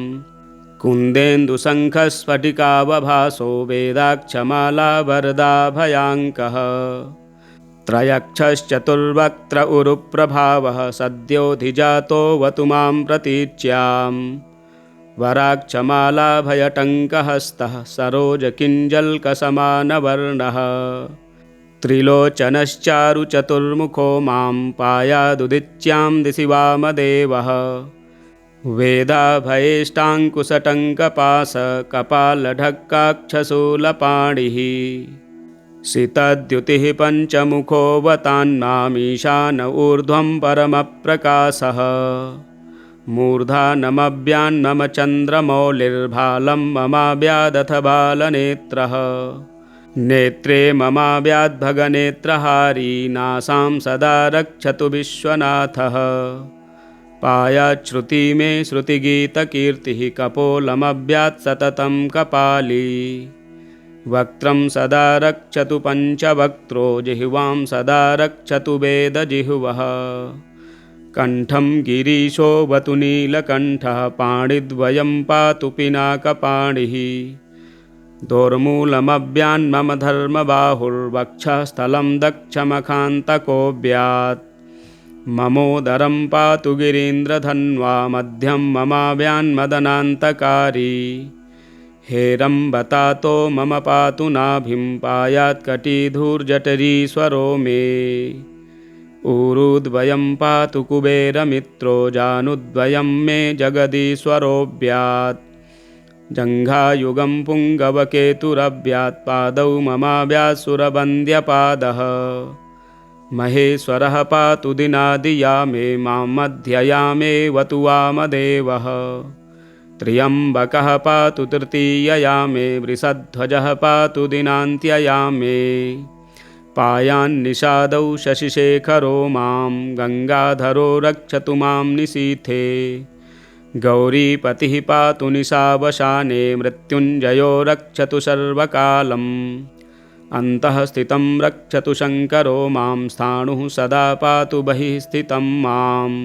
कुन्देन्दुशङ्खस्फटिकावभासो वेदाक्षमालावरदाभयाङ्कः त्रयक्षश्चतुर्वक्त्र उरुप्रभावः सद्योऽधिजातोऽवतु मां प्रतीच्याम् वराक्षमालाभयटङ्कहस्तः सरोजकिञ्जल्कसमानवर्णः त्रिलोचनश्चारुचतुर्मुखो मां पायादुदिच्यां दिशि वामदेवः वेदाभयेष्टाङ्कुशटङ्कपाशकपालढक्काक्षशूलपाणिः सितद्युतिः पञ्चमुखोऽवतान्नामीशान ऊर्ध्वं परमप्रकाशः मूर्धानमव्यान्मम चन्द्रमौलिर्भालं ममाव्यादथ बालनेत्रः नेत्रे ममाव्याद्भगनेत्रहारी नासां सदा रक्षतु विश्वनाथः पायाच्छ्रुति मे श्रुतिगीतकीर्तिः कपोलमव्यात् सततं कपाली वक्त्रं सदा रक्षतु पञ्चवक्त्रो जिह्वां सदा रक्षतु वेदजिह्वः कण्ठं गिरीशोऽवतु नीलकण्ठः पाणिद्वयं पातु पिनाकपाणिः दोर्मूलमव्यान्मम धर्मबाहुर्वक्षस्थलं दक्षमखान्तकोऽव्यात् ममोदरं पातु गिरीन्द्रधन्वा मध्यं ममाव्यान्मदनान्तकारी हेरम्बतातो मम पातु नाभिं पायात् कटिधूर्जठरीश्वरो मे ऊरुद्वयं पातु कुबेरमित्रो जानुद्वयं मे जगदीश्वरोऽव्यात् जङ्घायुगं पुङ्गवकेतुरव्यात् पादौ ममाव्यात्सुरवन्द्यपादः महेश्वरः पातु दिनादियामे मां मध्ययामेवतु वामदेवः त्र्यम्बकः पातु तृतीययामे वृषध्वजः पातु दिनान्त्ययामे पायान्निषादौ शशिशेखरो मां गङ्गाधरो रक्षतु मां निशीथे गौरीपतिः पातु निशादौ शशिशेखरो मां गङ्गाधरो रक्षतु मां निशीथे गौरीपतिः पातु निशादौ शशिशेखरो मां गङ्गाधरो रक्षतु मां निशीथे गौरीपतिः पातु निशादौ शशिशेखरो मां गङ्गाधरो रक्षतु मां निशीथे गौरीपतिः पातु निशावसाने मृत्युञ्जयो रक्षतु सर्वकालम् अन्तः स्थितं रक्षतु शङ्करो मां स्थाणुः सदा पातु बहिः स्थितं माम्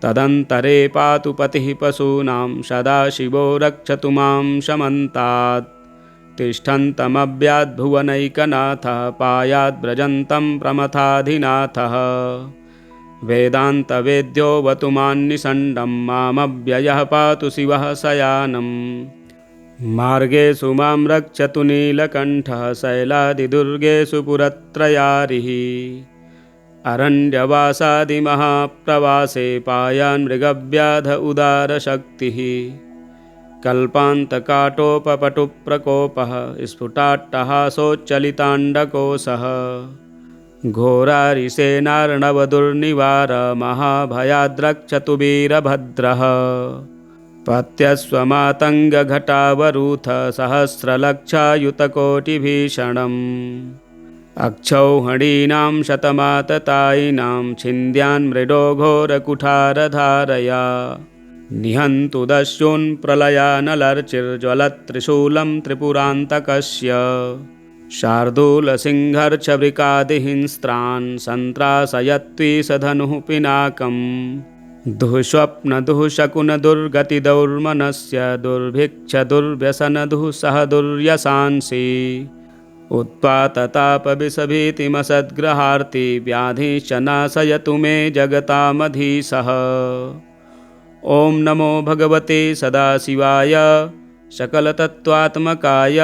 तदन्तरे पातु पतिः पशूनां सदाशिवो रक्षतु मां शमन्तात् तिष्ठन्तमव्याद्भुवनैकनाथः पायाद्व्रजन्तं प्रमथाधिनाथः वेदान्तवेद्योऽवतु मान्निषण्डं मामव्ययः पातु शिवः शयानम् मार्गेषु मां रक्षतु नीलकण्ठः शैलादिदुर्गेषु पुरत्रयारिः अरण्यवासादिमहाप्रवासे पायान् मृगव्याध उदारशक्तिः कल्पान्तकाटोपपटुप्रकोपः स्फुटाट्टहासोच्चलिताण्डकोशः घोरारिसेनार्णवदुर्निवार महाभयाद्रक्षतु वीरभद्रः पत्यस्वमातङ्गघटावरूथ सहस्रलक्षायुतकोटिभीषणम् अक्षौहिणीनां शतमाततायिनां छिन्द्यान् मृडो घोरकुठारधारया निहन्तु दस्युन्प्रलयानलर्चिर्ज्वलत्त्रिशूलं त्रिपुरान्तकस्य शार्दूलसिंहर्षवृकादिहिंस्त्रान् सन्त्रासयत्विषधनुः पिनाकम् दुःस्वप्नदुःशकुनदुर्गतिदौर्मनस्य दुर्भिक्षदुर्व्यसनदुःसह दुर्यशांसि उत्पाततापविषभीतिमसद्ग्रहार्ति व्याधिश्च नाशयतु मे जगतामधीशः। ॐ नमो भगवते सदाशिवाय सकलतत्त्वात्मकाय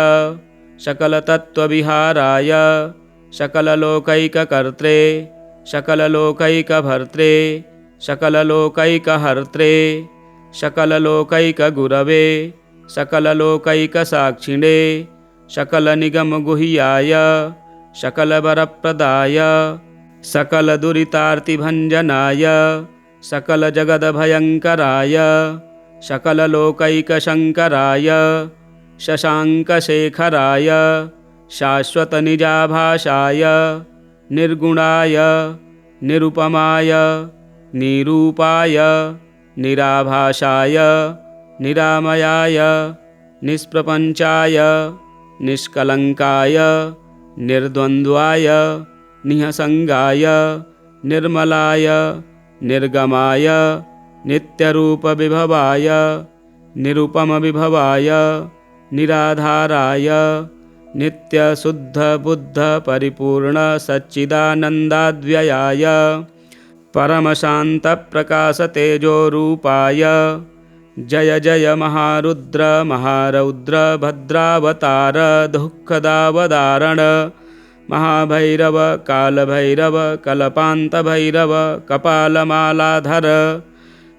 सकलतत्त्वविहाराय सकललोकैककर्त्रे सकललोकैकभर्त्रे सकललोकैकहर्त्रे सकललोकैकगुरवे सकललोकैकसाक्षिणे सकलनिगमगुह्याय सकलवरप्रदाय सकलदुरितार्तिभञ्जनाय सकलजगदभयङ्कराय सकललोकैकशङ्कराय शशाङ्कशेखराय शाश्वतनिजाभाषाय निर्गुणाय निरुपमाय निरूपाय निराभाषाय निरामयाय निष्प्रपञ्चाय निष्कलङ्काय निर्द्वन्द्वाय निःसङ्गाय निर्मलाय निर्गमाय नित्यरूपविभवाय निरुपमविभवाय निराधाराय नित्यशुद्धबुद्धपरिपूर्णसच्चिदानन्दाद्व्ययाय परमशान्तप्रकाशतेजोरूपाय जय जय महारुद्र महारौद्र भद्रावतार दुःखदावदारण महाभैरव कालभैरव कल्पान्तभैरव कपालमालाधर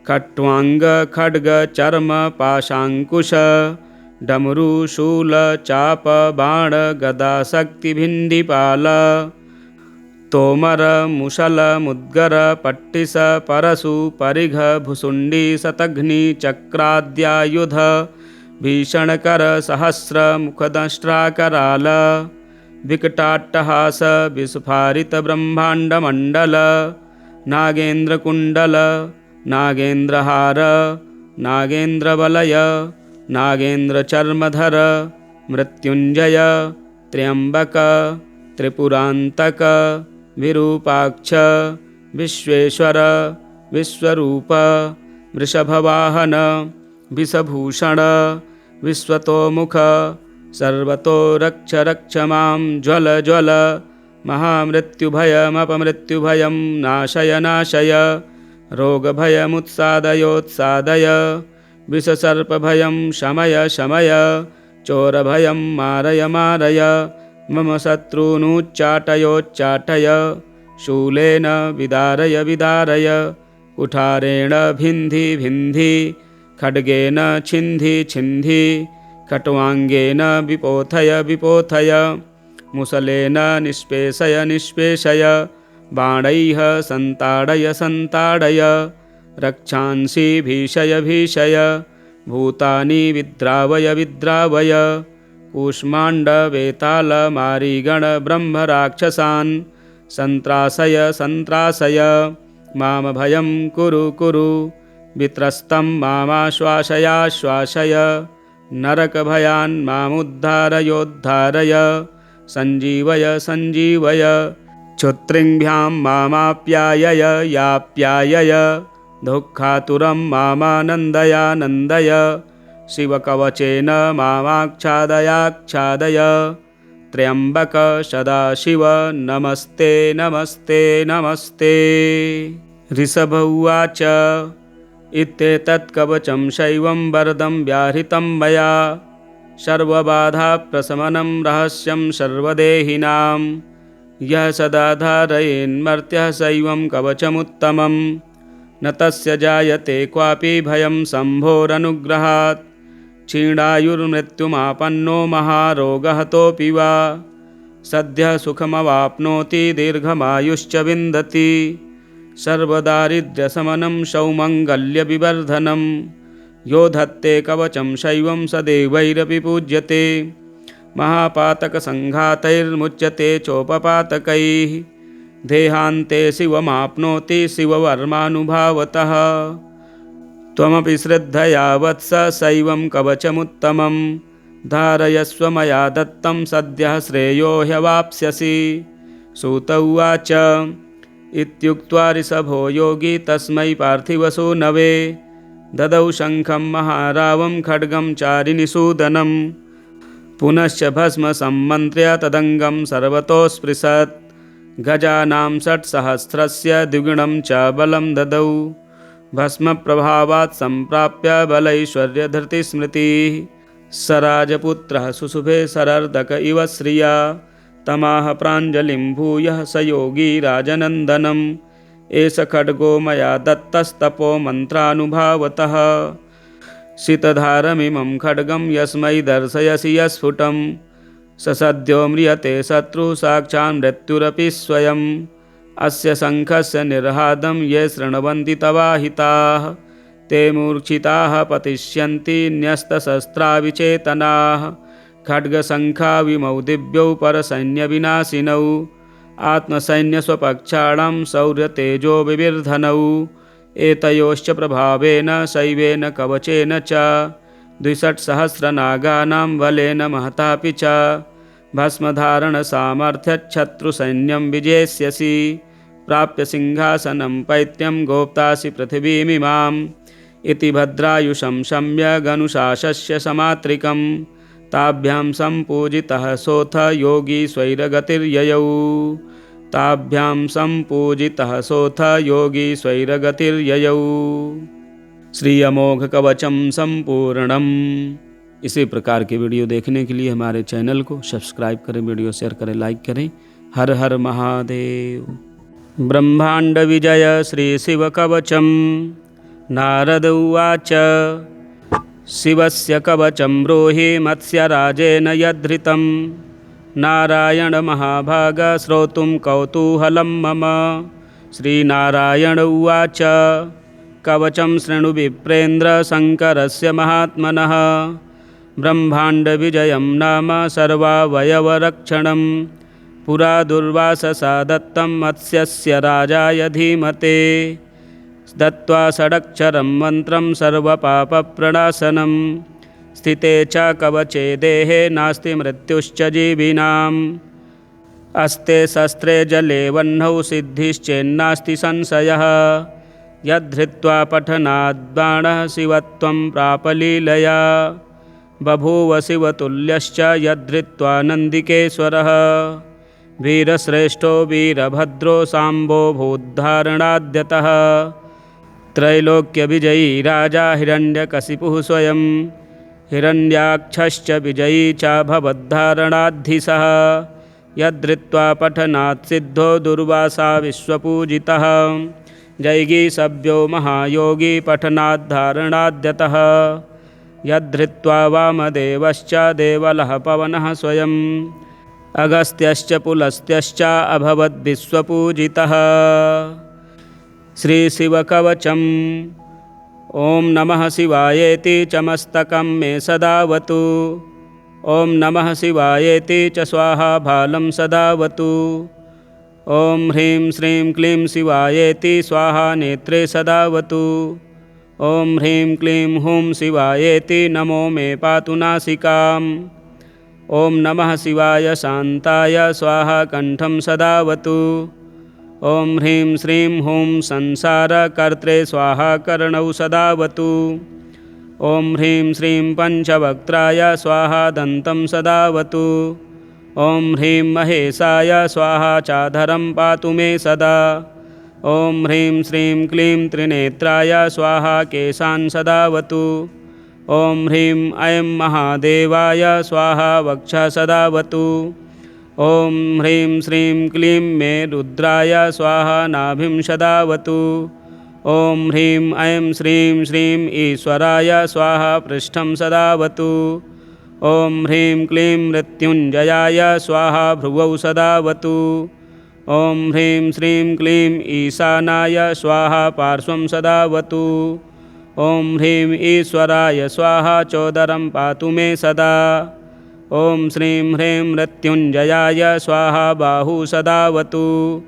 खट्वाङ्ग खड्ग चर्म पाशाङ्कुश डमरुशूल चाप बाण गदा शक्तिभिण्डिपाल तोमर मुशल मुद्गर पट्टिस परशु परिघ भुसुण्डी शतघ्नि चक्राद्यायुध भीषणकर सहस्र मुखदंष्ट्राकराल विकटाट्टहास विस्फारित ब्रह्माण्डमण्डल नागेन्द्रकुण्डल नागेन्द्रहार नागेन्द्रवलय नागेन्द्रचर्मधर मृत्युञ्जय त्र्यम्बक त्रिपुरान्तक विरूपाक्ष विश्वेश्वर विश्वरूप वृषभवाहन विषभूषण विश्वतोमुख सर्वतो रक्ष रक्ष मां ज्वल ज्वल महामृत्युभयमपमृत्युभयं नाशय नाशय रोगभयमुत्सादयोत्सादय विषसर्पभयं शमय शमय चोरभयं मारय मारय मम शत्रूनुच्चाटयोच्चाटय शूलेन विदारय विदारय कुठारेण भिन्धि भिन्धि खड्गेन छिन्धि छिन्धि खट्वाङ्गेन विपोथय विपोथय मुसलेन निष्पेषय निष्पेषय बाणैः सन्ताडय सन्ताडय रक्षांसि भीषय भीषय भूतानि विद्रावय विद्रावय कूष्माण्डवेतालमारिगणब्रह्मराक्षसान् सन्त्रासय सन्त्रासय मामभयं कुरु कुरु वित्रस्तं मामाश्वासयाश्वासय नरकभयान् मामुद्धारयोद्धारय सञ्जीवय सञ्जीवय क्षुत्रिङ्भ्यां मामाप्यायय याप्यायय दुःखातुरं मामानन्दयानन्दय शिवकवचेन मामाच्छादयाच्छादय त्र्यम्बक सदाशिव नमस्ते नमस्ते नमस्ते। ऋषभ उवाच इत्येतत् कवचं शैवं वरदं व्याहृतं मया सर्वबाधाप्रशमनं रहस्यं सर्वदेहिनां यः सदा धारयेन्मर्त्यः शैवं कवचमुत्तमं न तस्य जायते क्वापि भयं शम्भोरनुग्रहात् क्षीणायुर्मृत्युमापन्नो महारोगहतोऽपि वा सद्यः सुखमवाप्नोति दीर्घमायुश्च विन्दति सर्वदारिद्र्यशमनं सौमङ्गल्यविवर्धनं यो धत्ते कवचं शैवं स देवैरपि पूज्यते महापातकसङ्घातैर्मुच्यते चोपपातकैः देहान्ते शिवमाप्नोति शिववर्मानुभावतः त्वमपि श्रद्धया वत्स शैवं कवचमुत्तमं धारयस्व मया दत्तं सद्यः श्रेयो ह्यवाप्स्यसि। सूत उवाच इत्युक्त्वा ऋषभो योगी तस्मै पार्थिवसूनवे ददौ शङ्खं महारावं खड्गं चारिनिषूदनं पुनश्च भस्म सम्मन्त्र्य तदङ्गं सर्वतो स्पृशत् गजानां षट्सहस्रस्य द्विगुणं च बलं ददौ भस्मप्रभावात् सम्प्राप्य बलैश्वर्यधृतिस्मृतिः स राजपुत्रः सुशुभे शरर्दक इव श्रिया तमाह प्राञ्जलिं भूयः स योगी राजनन्दनम् एष खड्गो मया दत्तस्तपो मन्त्रानुभावतः शीतधारमिमं खड्गं यस्मै दर्शयसि यस्फुटं स सद्यो म्रियते शत्रुः साक्षात् मृत्युरपि स्वयम् अस्य शङ्खस्य निर्हादं ये शृण्वन्ति तवाहिताः ते मूर्छिताः पतिष्यन्ति न्यस्तशस्त्राविचेतनाः खड्गशङ्खाविमौ दिव्यौ परसैन्यविनाशिनौ आत्मसैन्यस्वपक्षाणां शौर्यतेजो विवर्धनौ एतयोश्च प्रभावेन शैवेन कवचेन च द्विषट्सहस्रनागानां बलेन महतापि च भस्मधारणसामर्थ्यच्छत्रुसैन्यं विजेष्यसि प्राप्य सिंहासनं पैत्यं गोप्तासि पृथिवीमिमाम् इति भद्रायुषं शम्यगनुशासस्य समात्रिकं ताभ्यां सम्पूजितः सोऽथ योगी स्वैरगतिर्ययौ ताभ्यां सम्पूजितः सोऽथ योगी स्वैरगतिर्ययौ। श्री अमोघ कवचम संपूर्णम। इसी प्रकार की वीडियो देखने के लिए हमारे चैनल को सब्सक्राइब करें, वीडियो शेयर करें, लाइक करें। हर हर महादेव। ब्रह्मांड विजय श्री शिव कवचम। नारद उवाच शिवस्य कवचं ब्रूहि मत्स्यराजेन यद्धृतं नारायण महाभाग श्रोतुं कौतूहलं मम। श्रीनारायण उवाच कवचं शृणु विप्रेन्द्र शङ्करस्य महात्मनः ब्रह्माण्डविजयं नाम सर्वावयवरक्षणं पुरा दुर्वाससा दत्तं मत्स्यस्य राजाय धीमते दत्त्वा षडक्षरं मन्त्रं सर्वपापप्रणाशनं स्थिते च कवचे देहे नास्ति मृत्युश्च जीविनाम् अस्ते शस्त्रे जले वह्नौ सिद्धिश्चेन्नास्ति संशयः यद्धृत्वा पठनाद् बाणः शिवत्वं प्रापलीलया बभूव शिवतुल्यश्च यद्धृत्वा नन्दिकेश्वरः वीरश्रेष्ठो वीरभद्रो साम्बो भूद्धारणाद्यतः त्रैलोक्यविजयी राजा हिरण्यकशिपुः स्वयं हिरण्याक्षश्च विजयी च भवद्धारणाद्धिसः यद्धृत्वा पठनात् सिद्धो दुर्वासा विश्वपूजितः जैगीसभ्यो महायोगी पठनाद्धारणाद्यतः यद्धृत्वा वामदेवश्च देवलः पवनः स्वयं अगस्त्यश्च पुलस्त्यश्च अभवद्विश्वपूजितः। श्रीशिवकवचम्। ॐ नमः शिवायेति च मस्तकं मे सदावतु ॐ नमः शिवायेति च स्वाहा भालं सदावतु ॐ ह्रीं श्रीं क्लीं शिवायेति स्वाहा नेत्रे सदावतु ॐ ह्रीं क्लीं हूं शिवायेति नमो मे पातु नासिकाम् ॐ नमः शिवाय शान्ताय स्वाहा कण्ठं सदावतु ॐ ह्रीं श्रीं हूं संसारकर्त्रे स्वाहा कर्णौ सदावतु। ॐ ह्रीं श्रीं पञ्चवक्त्राय स्वाहा दन्तं सदावतु। ॐ ह्रीं महेशाय स्वाहा चाधरं पातु मे सदा। ॐ ह्रीं श्रीं क्लीं त्रिनेत्राय स्वाहा केशान् सदावतु। ॐ ह्रीं ऐं महादेवाय स्वाहा वक्षः सदावतु। ॐ ह्रीं श्रीं क्लीं मे रुद्राय स्वाहा नाभिं सदावतु। ॐ ह्रीं ऐं श्रीं श्रीं ईश्वराय स्वाहा पृष्ठं सदावतु। ॐ ह्रीं क्लीं मृत्युञ्जयाय स्वाहा भ्रुवौ सदावतु। ॐ ह्रीं श्रीं क्लीं ईशानाय स्वाहा पार्श्वं सदावतु। ॐ ह्रीं ईश्वराय स्वाहा चोदरं पातु मे सदा। ॐ श्रीं ह्रीं मृत्युञ्जयाय स्वाहा बाहु सदावतु।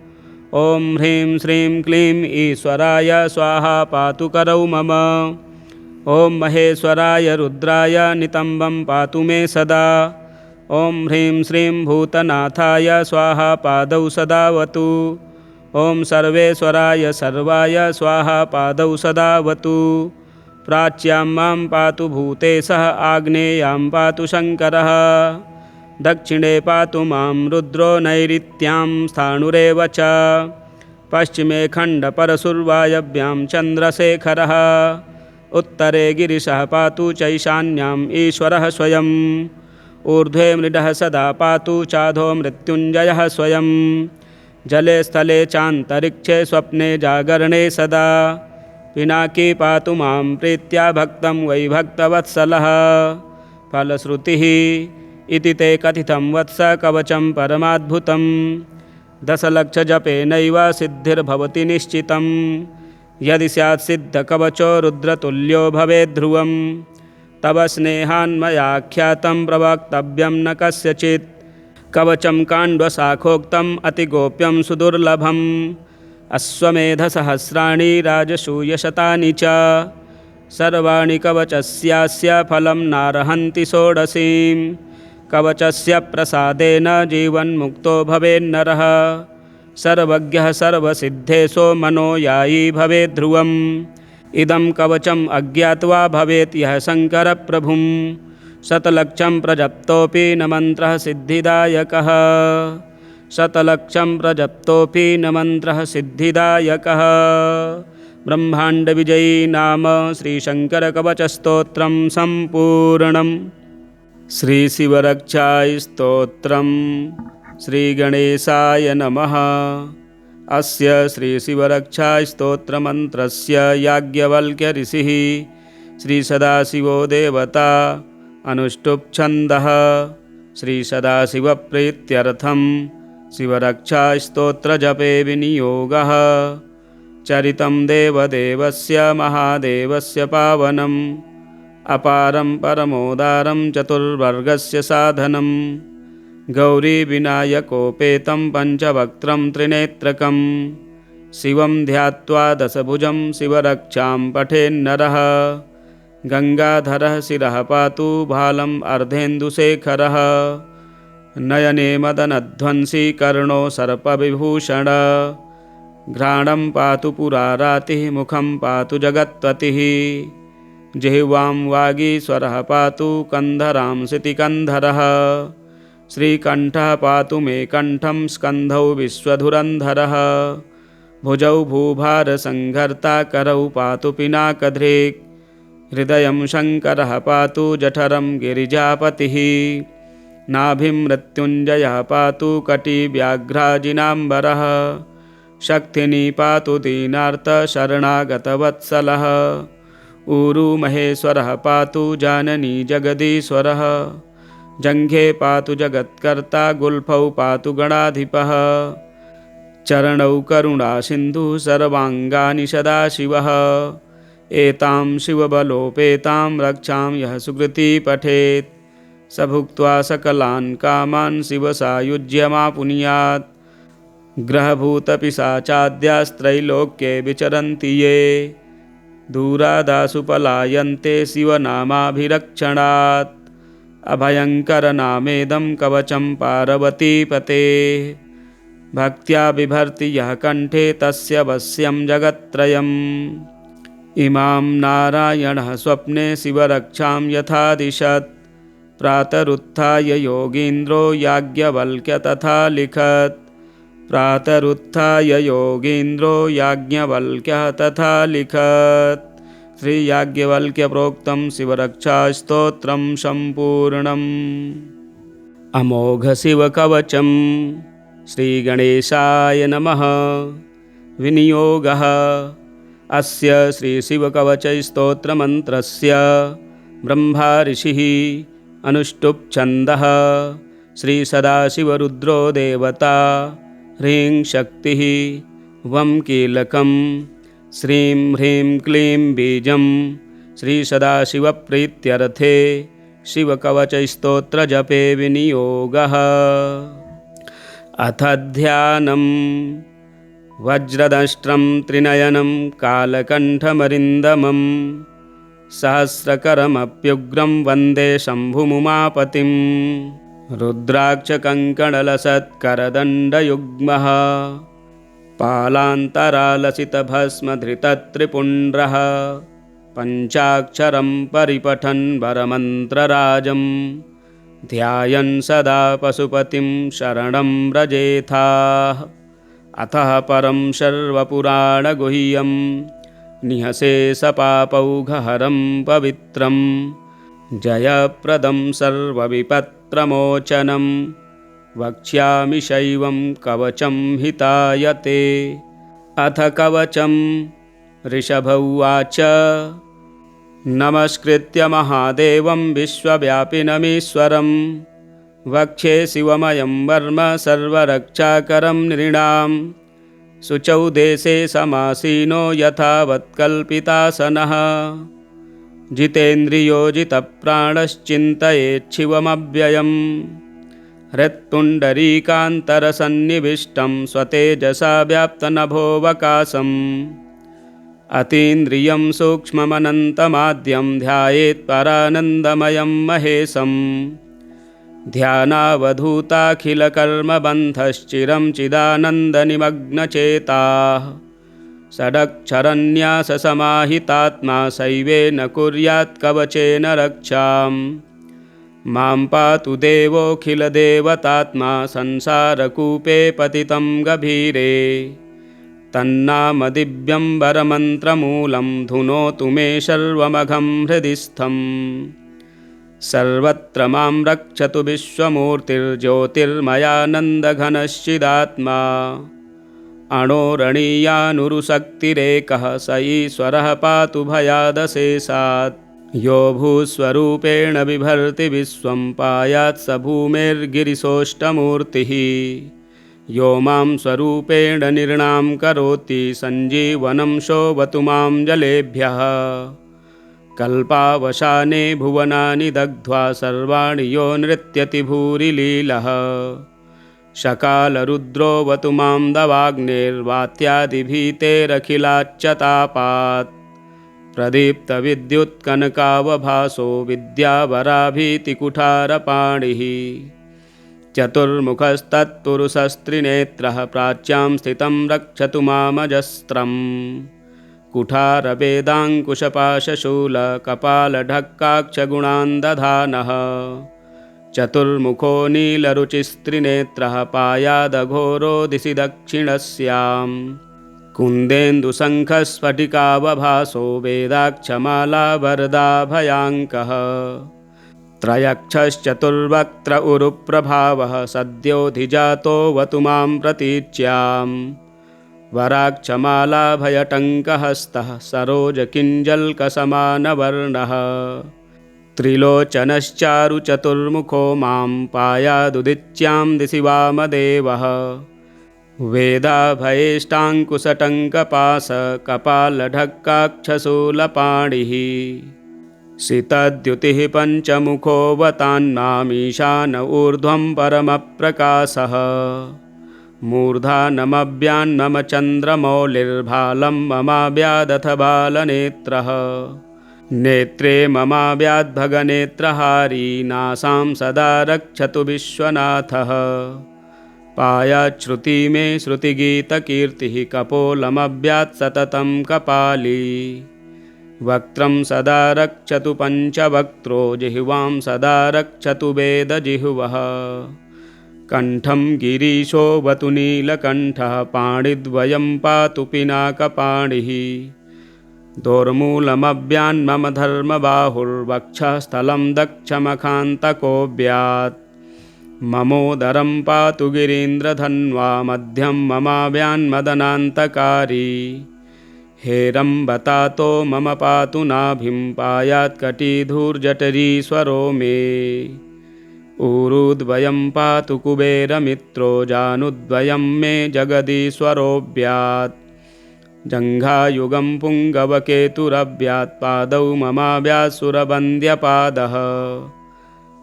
ॐ ह्रीं श्रीं क्लीं ईश्वराय स्वाहा पातु करौ मम। ॐ महेश्वराय रुद्राय नितम्बं पातु मे सदा। ॐ ह्रीं श्रीं भूतनाथाय स्वाहा पादौ सदावतु। ॐ सर्वेश्वराय सर्वाय स्वाहा पादौ सदावतु। प्राच्यां मां पातु भूतेशः आग्नेयां पातु शङ्करः। दक्षिणे पातु मां रुद्रो नैऋत्यां स्थाणुरेव च। पश्चिमे खण्डपरशुर्वायव्यां चन्द्रशेखरः। उत्तरे गिरिशः पातु चैशान्याम् ईश्वरः स्वयम्। ऊर्ध्वे मृडः सदा पातु चाधो मृत्युञ्जयः स्वयं। जले स्थले चान्तरिक्षे स्वप्ने जागरणे सदा। पिनाकी पातु मां प्रीत्या भक्तं वै भक्तवत्सलः। फलश्रुतिः इति ते कथितं वत्स कवचं परमाद्भुतं। दशलक्षजपेनैव सिद्धिर्भवति निश्चितं। यदि स्यात् सिद्धकवचो रुद्रतुल्यो भवेद्ध्रुवं। तव स्नेहान्मयाख्यातं प्रवक्तव्यं न कस्यचित्। कवचं काण्डशाखोक्तम् अतिगोप्यं सुदुर्लभम्। अश्वमेधसहस्राणि राजसूयशतानि च। सर्वाणि कवचस्यास्य फलं नार्हन्ति षोडशीम्। कवचस्य प्रसादेन जीवन्मुक्तो भवेन्नरः। सर्वज्ञः सर्वसिद्धेशो मनोयायी भवेद्ध्रुवम्। इदं कवचम् अज्ञात्वा भवेत् यः शङ्करप्रभुं। शतलक्षं प्रजप्तोऽपि न मन्त्रः सिद्धिदायकः। शतलक्षं प्रजप्तोऽपि न मन्त्रः सिद्धिदायकः। ब्रह्माण्डविजयी नाम श्रीशङ्करकवचस्तोत्रं सम्पूर्णम्। श्रीशिवरक्षास्तोत्रम्। श्रीगणेशाय नमः। अस्य श्रीशिवरक्षास्तोत्रमन्त्रस्य याज्ञवल्क्य ऋषिः श्रीसदाशिवो देवता अनुष्टुप् छन्दः। श्रीसदाशिवप्रीत्यर्थं शिवरक्षास्तोत्रजपे विनियोगः। चरितं देवदेवस्य महादेवस्य पावनम्। अपारं परमोदारं चतुर्वर्गस्य साधनं। गौरीविनायकोपेतं पञ्चवक्त्रं त्रिनेत्रकं। शिवं ध्यात्वा दशभुजं शिवरक्षां पठेन्नरः। गङ्गाधरः शिरः पातु भालम् अर्धेन्दुशेखरः। नयने मदनध्वंसी कर्णो सर्पविभूषण। घ्राणं पातु पुरारातिः मुखं पातु जगत्पतिः। जिह्वां वागीश्वरः पातु कन्धरां शितिकन्धरः। श्रीकण्ठः पातु मे कण्ठं स्कन्धौ विश्वधुरन्धरः। भुजौ भूभारसंहर्ता करौ पातु पिनाकधृक्। हृदयं शङ्करः पातु जठरं गिरिजापतिः। नाभिं मृत्युञ्जयः पातु कटिव्याघ्राजिनाम्बरः। शक्तिनी पातु दीनार्तशरणागतवत्सलः। ऊरु महेश्वरः पातु जाननी जगदीश्वरः। जङ्घे पातु जगत्कर्ता गुल्फौ पातु गणाधिपः। चरणौ करुणासिन्धुः सर्वाङ्गानि सदाशिवः। एतां शिवबलोपेतां रक्षां यः सुकृती पठेत्। स भुक्त्वा सकलान् कामान् शिवसायुज्यमापुनुयात्। ग्रहभूतपिशाचाद्यास्त्रैलोक्ये विचरन्ति ये। दूरादासु पलायन्ते शिवनामाभिरक्षणात्। अभयङ्करनामेदं कवचं पार्वतीपतेः। भक्त्या बिभर्ति यः कण्ठे तस्य वश्यं जगत्त्रयम्। इमां नारायणः स्वप्ने शिवरक्षां यथा दिशत् प्रातरुत्थाय योगीन्द्रो याज्ञवल्क्य तथा लिखत्। प्रातरुत्थाय योगीन्द्रो याज्ञवल्क्यः तथा लिखत्। श्री याज्ञवल्क्य प्रोक्तं शिवरक्षास्तोत्रं सम्पूर्णम्। अमोघ शिवकवचं श्रीगणेशाय नमः। विनियोगः अस्य श्रीशिवकवचस्तोत्रमन्त्रस्य ब्रह्मा ऋषिः अनुष्टुप् छन्दः। श्रीसदाशिवरुद्रो देवता। ह्रीं शक्तिः वं कीलकं श्रीं ह्रीं क्लीं बीजं। श्रीसदाशिवप्रीत्यर्थे शिवकवचस्तोत्रजपे विनियोगः। अथ ध्यानम्। वज्रदष्ट्रं त्रिनयनं कालकण्ठमरिन्दमं सहस्रकरमप्युग्रं वन्दे शम्भुमुमापतिं। रुद्राक्षकङ्कणलसत्करदण्डयुग्मः पालान्तरालसितभस्मधृतत्रिपुण्ड्रः। पञ्चाक्षरं परिपठन् वरमन्त्रराजं ध्यायन् सदा पशुपतिं शरणं व्रजेथाः। अतः परं सर्वपुराणगुह्यं निःशेषपापौघहरं पवित्रं जयप्रदं सर्वविपत्प्रमोचनं वक्ष्यामि शैवं कवचं हिताय ते। अथ कवचं ऋषभ उवाच। नमस्कृत्य महादेवं विश्वव्यापिनमीश्वरं वक्षे शिवमयं वर्म सर्वरक्षाकरं नृणां। शुचौ देशे समासीनो यथावत्कल्पितासनः जितेन्द्रियो जितप्राणश्चिन्तयेच्छिवमव्ययम्। हृत्पुण्डरीकान्तरसन्निविष्टं स्वतेजसा व्याप्तनभोऽवकाशम्। अतीन्द्रियं सूक्ष्ममनन्तमाद्यं ध्यायेत् परानन्दमयं महेशम्। ध्यानावधूताखिलकर्मबन्धश्चिरं चिदानन्दनिमग्नचेताः। षडक्षरन्याससमाहितात्मा शैवेन कुर्यात् कवचेन रक्षाम्। मां पातु देवोऽखिलदेवतात्मा संसारकूपे पतितं गभीरे। तन्नामदिव्यं वरमन्त्रमूलं धुनोतु मे सर्वमघं हृदि स्थम्। सर्वत्र मां रक्षतु विश्वमूर्तिर्ज्योतिर्मयानन्दघनश्चिदात्मा। अणोरणीयानुरुशक्तिरेकः स ईश्वरः पातु भयादशेषात्। यो भूस्वरूपेण बिभर्ति विश्वं पायात् स भूमेर्गिरिशोष्टमूर्तिः। यो मां स्वरूपेण निर्णां करोति सञ्जीवनं शोभतु मां जलेभ्यः। कल्पावसाने भुवनानि दग्ध्वा सर्वाणि यो नृत्यति भूरिलीलः। शकालरुद्रोऽवतु मां दवाग्नेर्वात्यादिभीतेरखिलाच्च तापात्। प्रदीप्तविद्युत्कनकावभासो विद्यावराभीतिकुठारपाणिः। चतुर्मुखस्तत्पुरुषस्त्रिनेत्रः प्राच्यां स्थितं रक्षतु मामजस्त्रम्। कुठारवेदाङ्कुशपाशशूलकपालढक्काक्षगुणान्दधानः। चतुर्मुखो नीलरुचिस्त्रिनेत्रः पायादघोरो दिशि दक्षिणस्यां। कुन्देन्दुशङ्खस्फटिकावभासो वेदाक्षमालावरदाभयाङ्कः। त्रयक्षश्चतुर्वक्त्र उरुप्रभावः सद्योऽधिजातोऽवतु मां प्रतीच्याम्। वराक्षमालाभयटङ्कहस्तः सरोजकिञ्जल्कसमानवर्णः। त्रिलोचनश्चारुचतुर्मुखो मां पायादुदिच्यां दिशि वामदेवः। वेदाभयेष्टाङ्कुशटङ्कपाशकपालढक्काक्षशूलपाणिः। सितद्युतिः पञ्चमुखोऽवतान्नामीशान ऊर्ध्वं परमप्रकाशः। मूर्धानमव्यान्ममचन्द्रमौलिर्भालं ममाव्यादथ बालनेत्रः। नेत्रे ममाव्याद्भगनेत्रहारी नासां सदा रक्षतु विश्वनाथः। पायाच्छ्रुति मे श्रुतिगीतकीर्तिः कपोलमव्यात् सततं कपाली वक्त्रं सदा रक्षतु पञ्चवक्त्रो जिह्वां सदा रक्षतु वेदजिह्वः कण्ठं गिरीशोऽवतु नीलकण्ठः पाणिद्वयं पातु पिनाकपाणिः दोर्मूलमव्यान्मम धर्मबाहुर्वक्षस्थलं दक्षमखान्तकोऽव्यात् ममोदरं पातु गिरीन्द्रधन्वा मध्यं ममाव्यान्मदनान्तकारी हेरम्बतातो मम पातु नाभिं पायात्कटिधूर्जठरीश्वरो मे ऊरुद्वयं पातु कुबेरमित्रो जानुद्वयं मे जगदीश्वरोऽव्यात् जङ्घायुगं पुङ्गवकेतुरव्यात् पादौ ममाव्यात्सुरवन्द्यपादः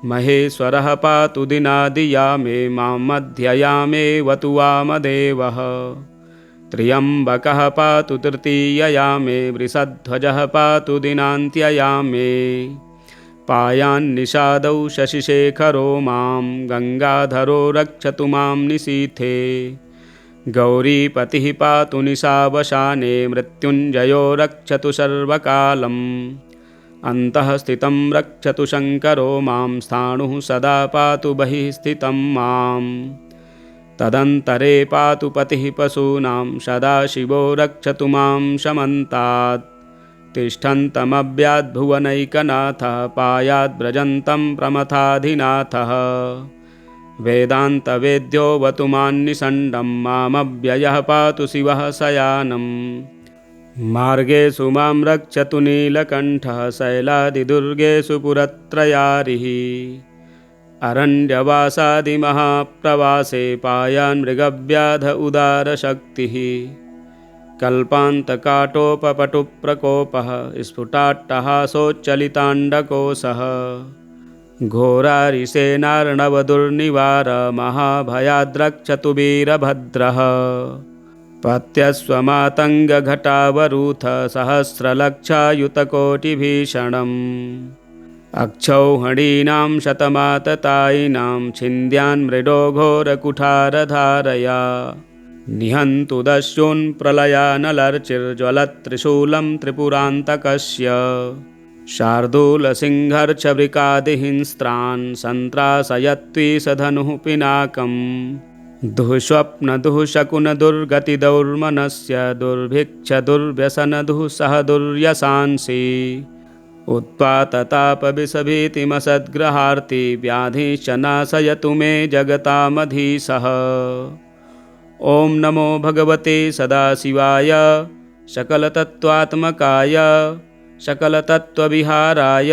महेश्वरः पातु दिनादिया मे मां मध्ययामेवतु वामदेवः त्र्यम्बकः पातु तृतीयया मे वृषध्वजः पातु दिनान्त्यया मे पायान्निषादौ शशिशेखरो मां गङ्गाधरो रक्षतु मां निशीथे गौरीपतिः पातु निशावशाने मृत्युञ्जयो रक्षतु सर्वकालम् अन्तः स्थितं रक्षतु शङ्करो मां स्थाणुः सदा पातु बहिः स्थितं मां तदन्तरे पातु पतिः पशूनां सदाशिवो रक्षतु मां शमन्तात् तिष्ठन्तमव्याद्भुवनैकनाथः पायाद्व्रजन्तं प्रमथाधिनाथः वेदान्तवेद्योऽवतु मान्निषण्डं मामव्ययः पातु शिवः शयानम् मार्गेषु मां रक्षतु नीलकण्ठः शैलादिदुर्गेषु पुरत्रयारिः अरण्यवासादिमहाप्रवासे पायान् मृगव्याध उदारशक्तिः कल्पान्तकाटोपपटुप्रकोपः स्फुटाट्टहासोच्चलिताण्डकोशः घोरारिसेनार्णवदुर्निवार महाभयाद्रक्षतु वीरभद्रः पत्यस्वमातङ्गघटावरूथ सहस्रलक्षायुतकोटिभीषणम् अक्षौहिणीनां शतमाततायिनां छिन्द्यान् मृडोघोरकुठारधारया निहन्तु दस्युन्प्रलयानलर्चिर्ज्वलत्त्रिशूलं त्रिपुरान्तकस्य शार्दूलसिंहर्षवृकादिहिंस्त्रान् सन्त्रासयत्विषधनुः पिनाकम् दुःस्वप्नदुःशकुनदुर्गतिदौर्मनस्य दुर्भिक्षदुर्व्यसनदुःसह दुर्यशांसि उत्पाततापविषभीतिमसद्ग्रहार्ति व्याधिश्च नाशयतु मे जगतामधीशः ॐ नमो भगवते सदाशिवाय सकलतत्त्वात्मकाय सकलतत्त्वविहाराय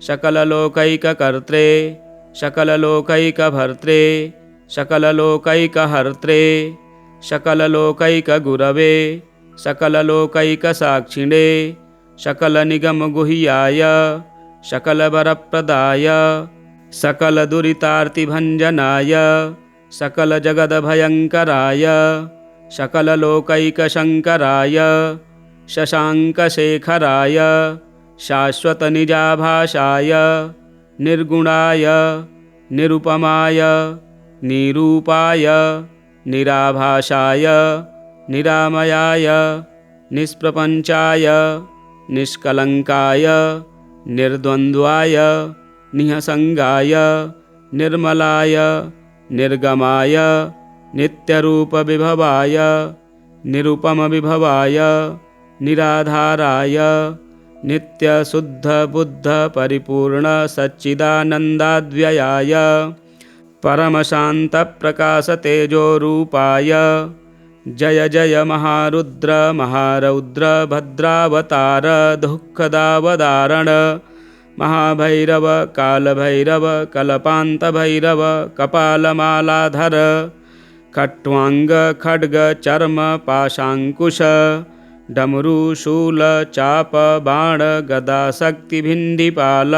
सकललोकैककर्त्रे सकललोकैकभर्त्रे सकललोकैकहर्त्रे सकललोकैकगुरवे सकललोकैकसाक्षिणे सकलनिगमगुह्याय सकलवरप्रदाय सकलदुरितार्तिभञ्जनाय सकलजगदभयङ्कराय सकललोकैकशङ्कराय शशाङ्कशेखराय शाश्वतनिजाभाषाय निर्गुणाय निरुपमाय निरूपाय निराभाषाय निरामयाय निष्प्रपञ्चाय निष्कलङ्काय निर्द्वन्द्वाय निःसङ्गाय निर्मलाय निर्गमाय नित्यरूपविभवाय निरुपमविभवाय निराधाराय नित्यशुद्धबुद्धपरिपूर्णसच्चिदानन्दाद्व्ययाय परमशान्तप्रकाशतेजोरूपाय जय जय महारुद्र महारौद्र भद्रावतार दुःखदावदारण महाभैरव कालभैरव कल्पान्तभैरव कपालमालाधर खट्वाङ्ग खड्ग चर्म पाशाङ्कुश डमरुशूल चाप बाण गदा शक्तिभिण्डिपाल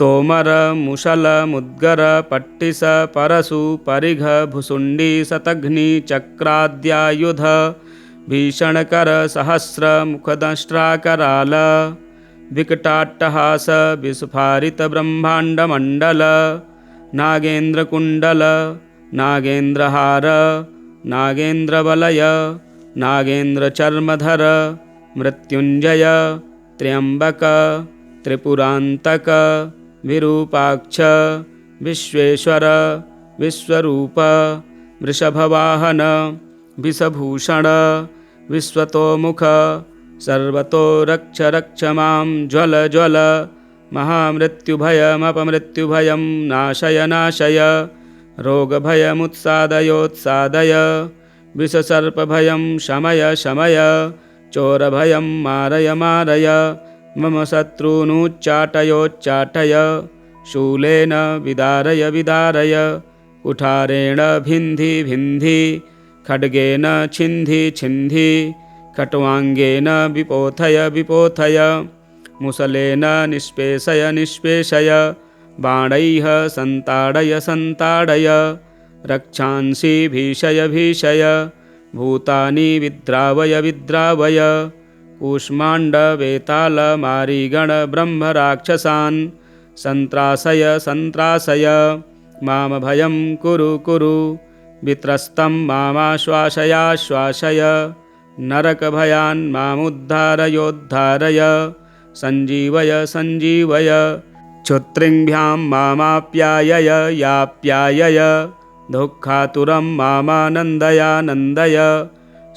तोमर मुशल मुद्गर पट्टिस परशु परिघ भुसुण्डी शतघ्नि चक्राद्यायुध भीषणकर सहस्र मुखदंष्ट्राकराल विकटाट्टहास विस्फारित ब्रह्माण्डमण्डल नागेन्द्रकुण्डल नागेन्द्रहार नागेन्द्रवलय नागेन्द्रचर्मधर मृत्युञ्जय त्र्यम्बक त्रिपुरान्तक विरूपाक्ष विश्वेश्वर विश्वरूप वृषभवाहन विषभूषण विश्वतोमुख सर्वतो रक्ष रक्ष मां ज्वल ज्वल महामृत्युभयमपमृत्युभयं नाशय नाशय रोगभयमुत्सादयोत्सादय विषसर्पभयं शमय शमय चोरभयं मारय मारय मम शत्रूनुच्चाटयोच्चाटय शूलेन विदारय विदारय कुठारेण भिन्धि भिन्धि खड्गेन छिन्धि छिन्धि खट्वाङ्गेन विपोथय विपोथय मुसलेन निष्पेषय निष्पेषय बाणैः सन्ताडय सन्ताडय रक्षांसि भीषय भीषय भूतानि विद्रावय विद्रावय कूष्माण्डवेतालमारिगण ब्रह्मराक्षसान् सन्त्रासय सन्त्रासय मामभयं कुरु कुरु वित्रस्तं मामाश्वासयाश्वासय नरकभयान् मामुद्धारयोद्धारय सञ्जीवय सञ्जीवय क्षुत्रिङ्भ्यां मामाप्यायय याप्यायय दुःखातुरं मामानन्दयानन्दय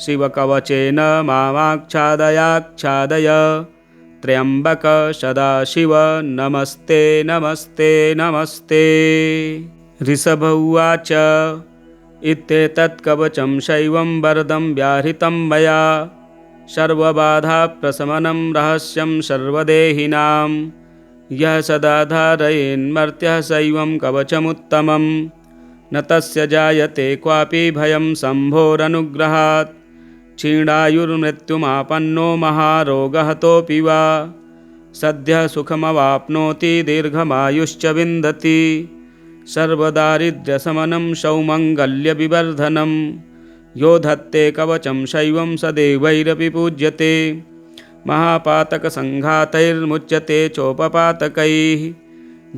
शिवकवचेन मामाच्छादयाच्छादय त्र्यम्बक सदाशिव नमस्ते नमस्ते नमस्ते। ऋषभ उवाच इत्येतत् कवचं शैवं वरदं व्याहृतं मया सर्वबाधाप्रशमनं रहस्यं सर्वदेहिनां यः सदा धारयेन्मर्त्यः शैवं कवचमुत्तमं न तस्य जायते क्वापि भयं शम्भोरनुग्रहात् क्षीणायुर्मृत्युमापन्नो महारोगहतोऽपि वा सद्यः सुखमवाप्नोति दीर्घमायुश्च विन्दति सर्वदारिद्र्यशमनं सौमङ्गल्यविवर्धनं यो धत्ते कवचं शैवं स देवैरपि पूज्यते महापातकसङ्घातैर्मुच्यते चोपपातकैः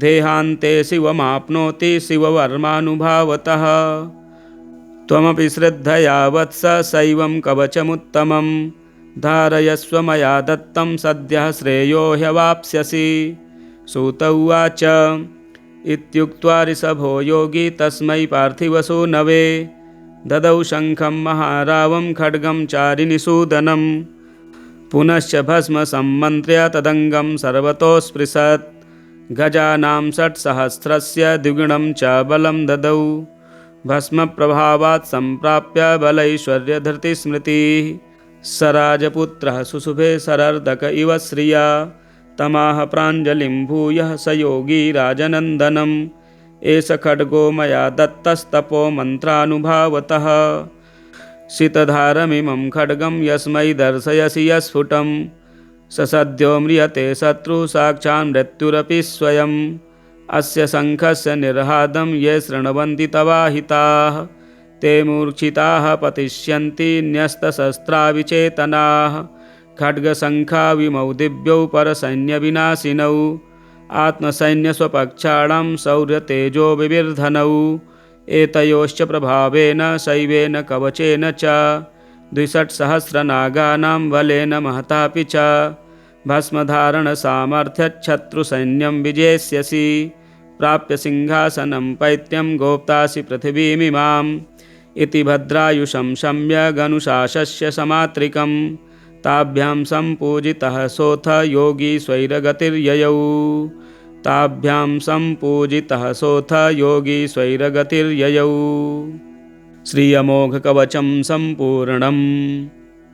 देहान्ते शिवमाप्नोति शिववर्मानुभावतः त्वमपि श्रद्धया वत्स शैवं कवचमुत्तमं धारयस्व मया दत्तं सद्यः श्रेयो ह्यवाप्स्यसि। सूत उवाच इत्युक्त्वा ऋषभो योगी तस्मै पार्थिवसूनवे ददौ शङ्खं महारावं खड्गं चारिनिषूदनं पुनश्च भस्म सम्मन्त्र्य तदङ्गं सर्वतो स्पृशत् गजानां षट्सहस्रस्य द्विगुणं च बलं ददौ भस्मप्रभावात् सम्प्राप्य बलैश्वर्यधृतिस्मृतिः स राजपुत्रः सुशुभे शरर्दक इव श्रिया तमाह प्राञ्जलिं भूयः स योगी राजनन्दनम् एष खड्गो मया दत्तस्तपो मन्त्रानुभावतः शीतधारमिमं खड्गं यस्मै दर्शयसि यस्फुटं स सद्यो म्रियते शत्रुः साक्षात् मृत्युरपि स्वयम् अस्य शङ्खस्य निर्हादं ये शृण्वन्ति तवाहिताः ते मूर्छिताः पतिष्यन्ति न्यस्तशस्त्राविचेतनाः खड्गशङ्खाविमौ दिव्यौ परसैन्यविनाशिनौ आत्मसैन्यस्वपक्षाणां शौर्यतेजो विवर्धनौ एतयोश्च प्रभावेन शैवेन कवचेन च 62 नागानां बलेन महतापि च भस्मधारणसामर्थ्यच्छत्रुसैन्यं विजेष्यसि प्राप्य सिंहासनं पैत्यं गोप्तासि पृथिवीमिमाम् इति भद्रायुषं सम्यगनुशास्य समात्रिकं ताभ्यां सम्पूजितः सोऽथ योगी स्वैरगतिर्ययौ ताभ्यां सम्पूजितः सोऽथ योगी स्वैरगतिर्ययौ। श्री अमोघ कवचम संपूर्णम।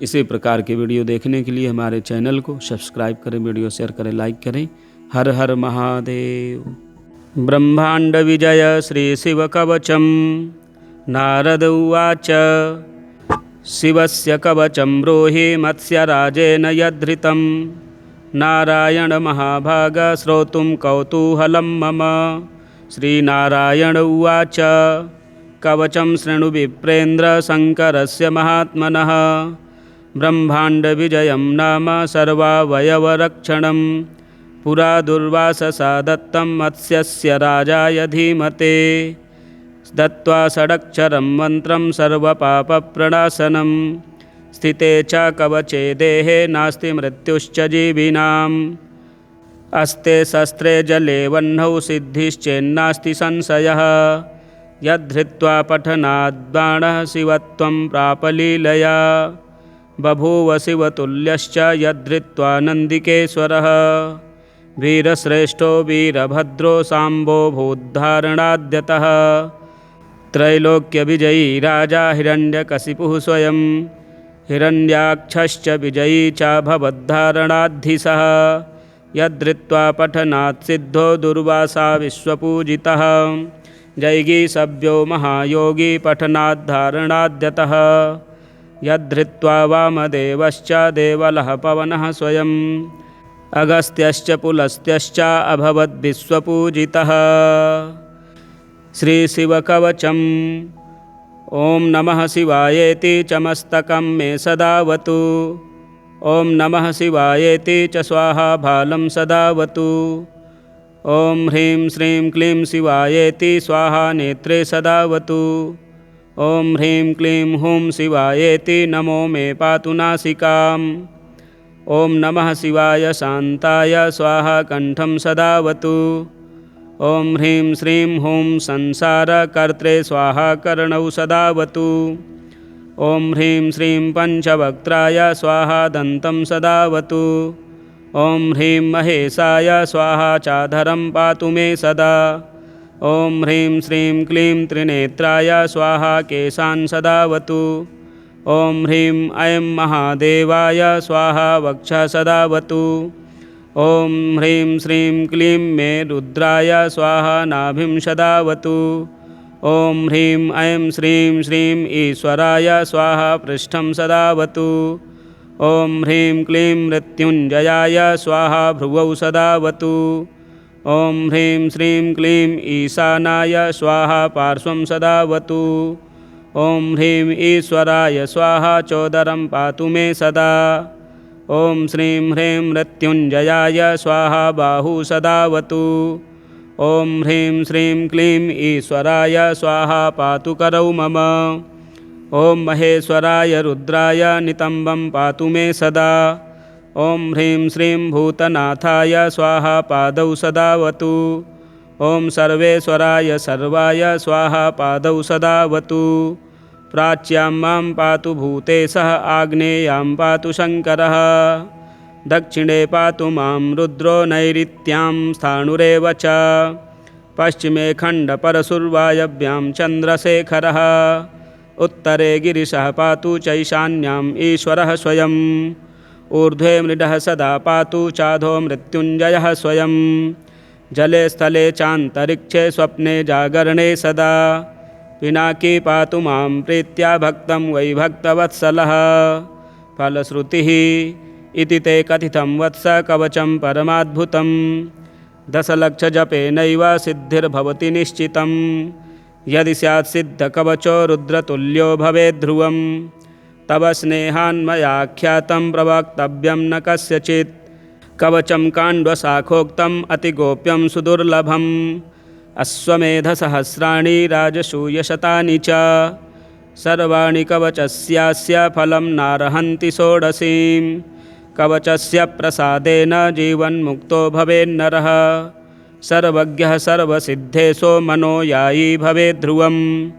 इसी प्रकार की वीडियो देखने के लिए हमारे चैनल को सब्सक्राइब करें, वीडियो शेयर करें, लाइक करें। हर हर महादेव। ब्रह्मांड विजय श्री शिव कवचम। नारद उवाच शिवस्य कवचं ब्रूहि मत्स्यराजेन यद्धृतं नारायण महाभाग श्रोतुं कौतूहलं मम। श्रीनारायण उवाच कवचं शृणु विप्रेन्द्र शङ्करस्य महात्मनः ब्रह्माण्डविजयं नाम सर्वावयवरक्षणं पुरा दुर्वाससा दत्तं मत्स्यस्य राजाय धीमते दत्त्वा षडक्षरं मन्त्रं सर्वपापप्रणाशनं स्थिते च कवचे देहे नास्ति मृत्युश्च जीविनाम् अस्ते शस्त्रे जले वह्नौ सिद्धिश्चेन्नास्ति संशयः यद्धृत्वा पठनाद् बाणः शिवत्वं प्रापलीलया बभूव शिवतुल्यश्च यद्धृत्वा नन्दिकेश्वरः वीरश्रेष्ठो वीरभद्रो साम्बो भूद्धारणाद्यतः त्रैलोक्यविजयी राजा हिरण्यकशिपुः स्वयं हिरण्याक्षश्च विजयी च भवद्धारणाद्धिसः यद्धृत्वा पठनात् सिद्धो दुर्वासा विश्वपूजितः जैगीसव्यो महायोगी पठनाद्धारणाद्यतः यद्धृत्वा वामदेवश्च देवलः पवनः स्वयं अगस्त्यश्च पुलस्त्यश्च अभवद्विश्वपूजितः। श्रीशिवकवचम्। ॐ नमः शिवायेति च मस्तकं मे सदावतु। ॐ नमः शिवायेति च स्वाहा भालं सदावतु। ॐ ह्रीं श्रीं क्लीं शिवायेति स्वाहा नेत्रे सदावतु। ॐ ह्रीं क्लीं हूं शिवायेति नमो मे पातु नासिकाम्। ॐ नमः शिवाय शान्ताय स्वाहा कण्ठं सदावतु। ॐ ह्रीं श्रीं हूं संसारकर्त्रे स्वाहा कर्णौ सदावतु। ॐ ह्रीं श्रीं पञ्चवक्त्राय स्वाहा दन्तं सदावतु। ॐ ह्रीं महेशाय स्वाहा चाधरं पातु मे सदा। ॐ ह्रीं श्रीं क्लीं त्रिनेत्राय स्वाहा केशान् सदावतु। ॐ ह्रीं ऐं महादेवाय स्वाहा वक्षः सदावतु। ॐ ह्रीं श्रीं क्लीं मे रुद्राय स्वाहा नाभिं सदावतु। ॐ ह्रीं ऐं श्रीं श्रीं ईश्वराय स्वाहा पृष्ठं सदावतु। ॐ ह्रीं क्लीं मृत्युञ्जयाय स्वाहा भ्रुवौ सदावतु। ॐ ह्रीं श्रीं क्लीं ईशानाय स्वाहा पार्श्वं सदावतु। ॐ ह्रीं ईश्वराय स्वाहा चोदरं पातु मे सदा। ॐ श्रीं ह्रीं मृत्युञ्जयाय स्वाहा बाहु सदावतु। ॐ ह्रीं श्रीं क्लीं ईश्वराय स्वाहा पातु करौ मम। ॐ महेश्वराय रुद्राय नितम्बं पातु मे सदा। ॐ ह्रीं श्रीं भूतनाथाय स्वाहा पादौ सदावतु। ॐ सर्वेश्वराय सर्वाय स्वाहा पादौ सदावतु। प्राच्यां मां पातु भूतेशः आग्नेयां पातु शङ्करः। दक्षिणे पातु मां रुद्रो नैऋत्यां स्थाणुरेव च। पश्चिमे खण्डपरशुर्वायव्यां चन्द्रशेखरः। उत्तरे गिरिशः पातु चैशान्याम् ईश्वरः स्वयम्। ऊर्ध्वे मृडः सदा पातु चाधो मृत्युञ्जयः स्वयं। जले स्थले चान्तरिक्षे स्वप्ने जागरणे सदा। पिनाकी पातु मां प्रीत्या भक्तं वै भक्तवत्सलः। फलश्रुतिः इति ते कथितं वत्स कवचं परमाद्भुतं। दशलक्षजपेनैव सिद्धिर्भवति निश्चितं। यदि स्यात् सिद्धकवचो रुद्रतुल्यो भवेद्ध्रुवं। तव स्नेहान्मयाख्यातं प्रवक्तव्यं न कस्यचित्। कवचं काण्डशाखोक्तम् अतिगोप्यं सुदुर्लभम्। अश्वमेधसहस्राणि राजसूयशतानि च। सर्वाणि कवचस्यास्य फलं नार्हन्ति षोडशीं। कवचस्य प्रसादेन जीवन्मुक्तो भवेन्नरः। सर्वज्ञः सर्वसिद्धेशो मनोयायी भवेद्ध्रुवम्।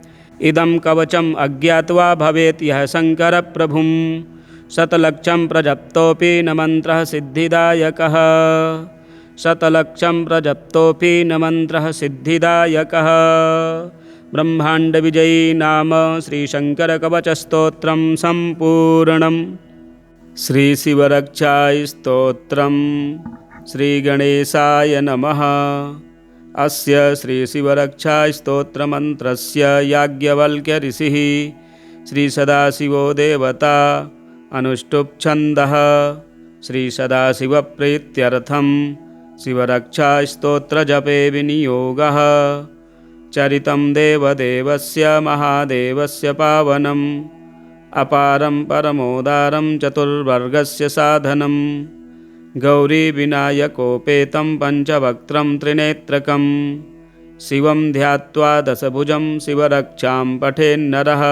इदं कवचम् अज्ञात्वा भवेत् यः शङ्करप्रभुं। शतलक्षं प्रजप्तोऽपि न मन्त्रः सिद्धिदायकः। शतलक्षं प्रजप्तोऽपि न मन्त्रः सिद्धिदायकः। ब्रह्माण्डविजयी नाम श्रीशङ्करकवचस्तोत्रं सम्पूर्णम्। श्रीशिवरक्षास्तोत्रम्। श्रीगणेशाय नमः। अस्य श्रीशिवरक्षास्तोत्रमन्त्रस्य याज्ञवल्क्यऋषिः श्रीसदाशिवो देवता अनुष्टुप् छन्दः। श्रीसदाशिवप्रीत्यर्थं शिवरक्षास्तोत्रजपे विनियोगः। चरितं देवदेवस्य महादेवस्य पावनम्। अपारं परमोदारं चतुर्वर्गस्य साधनं। गौरीविनायकोपेतं पञ्चवक्त्रं त्रिनेत्रकं। शिवं ध्यात्वा दशभुजं शिवरक्षां पठेन्नरः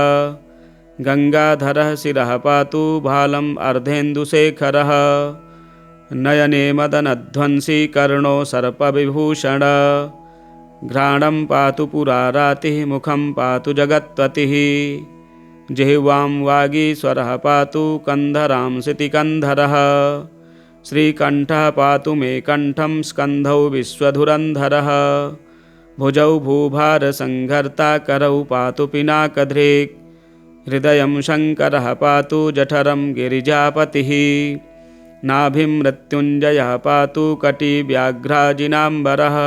गङ्गाधरः शिरः पातु भालम् अर्धेन्दुशेखरः नयने मदनध्वंसी कर्णो सर्पविभूषण घ्राणं पातु पुरारातिः मुखं पातु जगत्पतिः जिह्वां वागीश्वरः पातु कन्धरां सितिकन्धरः श्रीकण्ठः पातु मे कण्ठं स्कन्धौ विश्वधुरन्धरः भुजौ भूभारसंहर्ता करौ पातु पिनाकधृक् हृदयं शङ्करः पातु जठरं गिरिजापतिः नाभिं मृत्युञ्जयः पातु कटिव्याघ्राजिनाम्बरः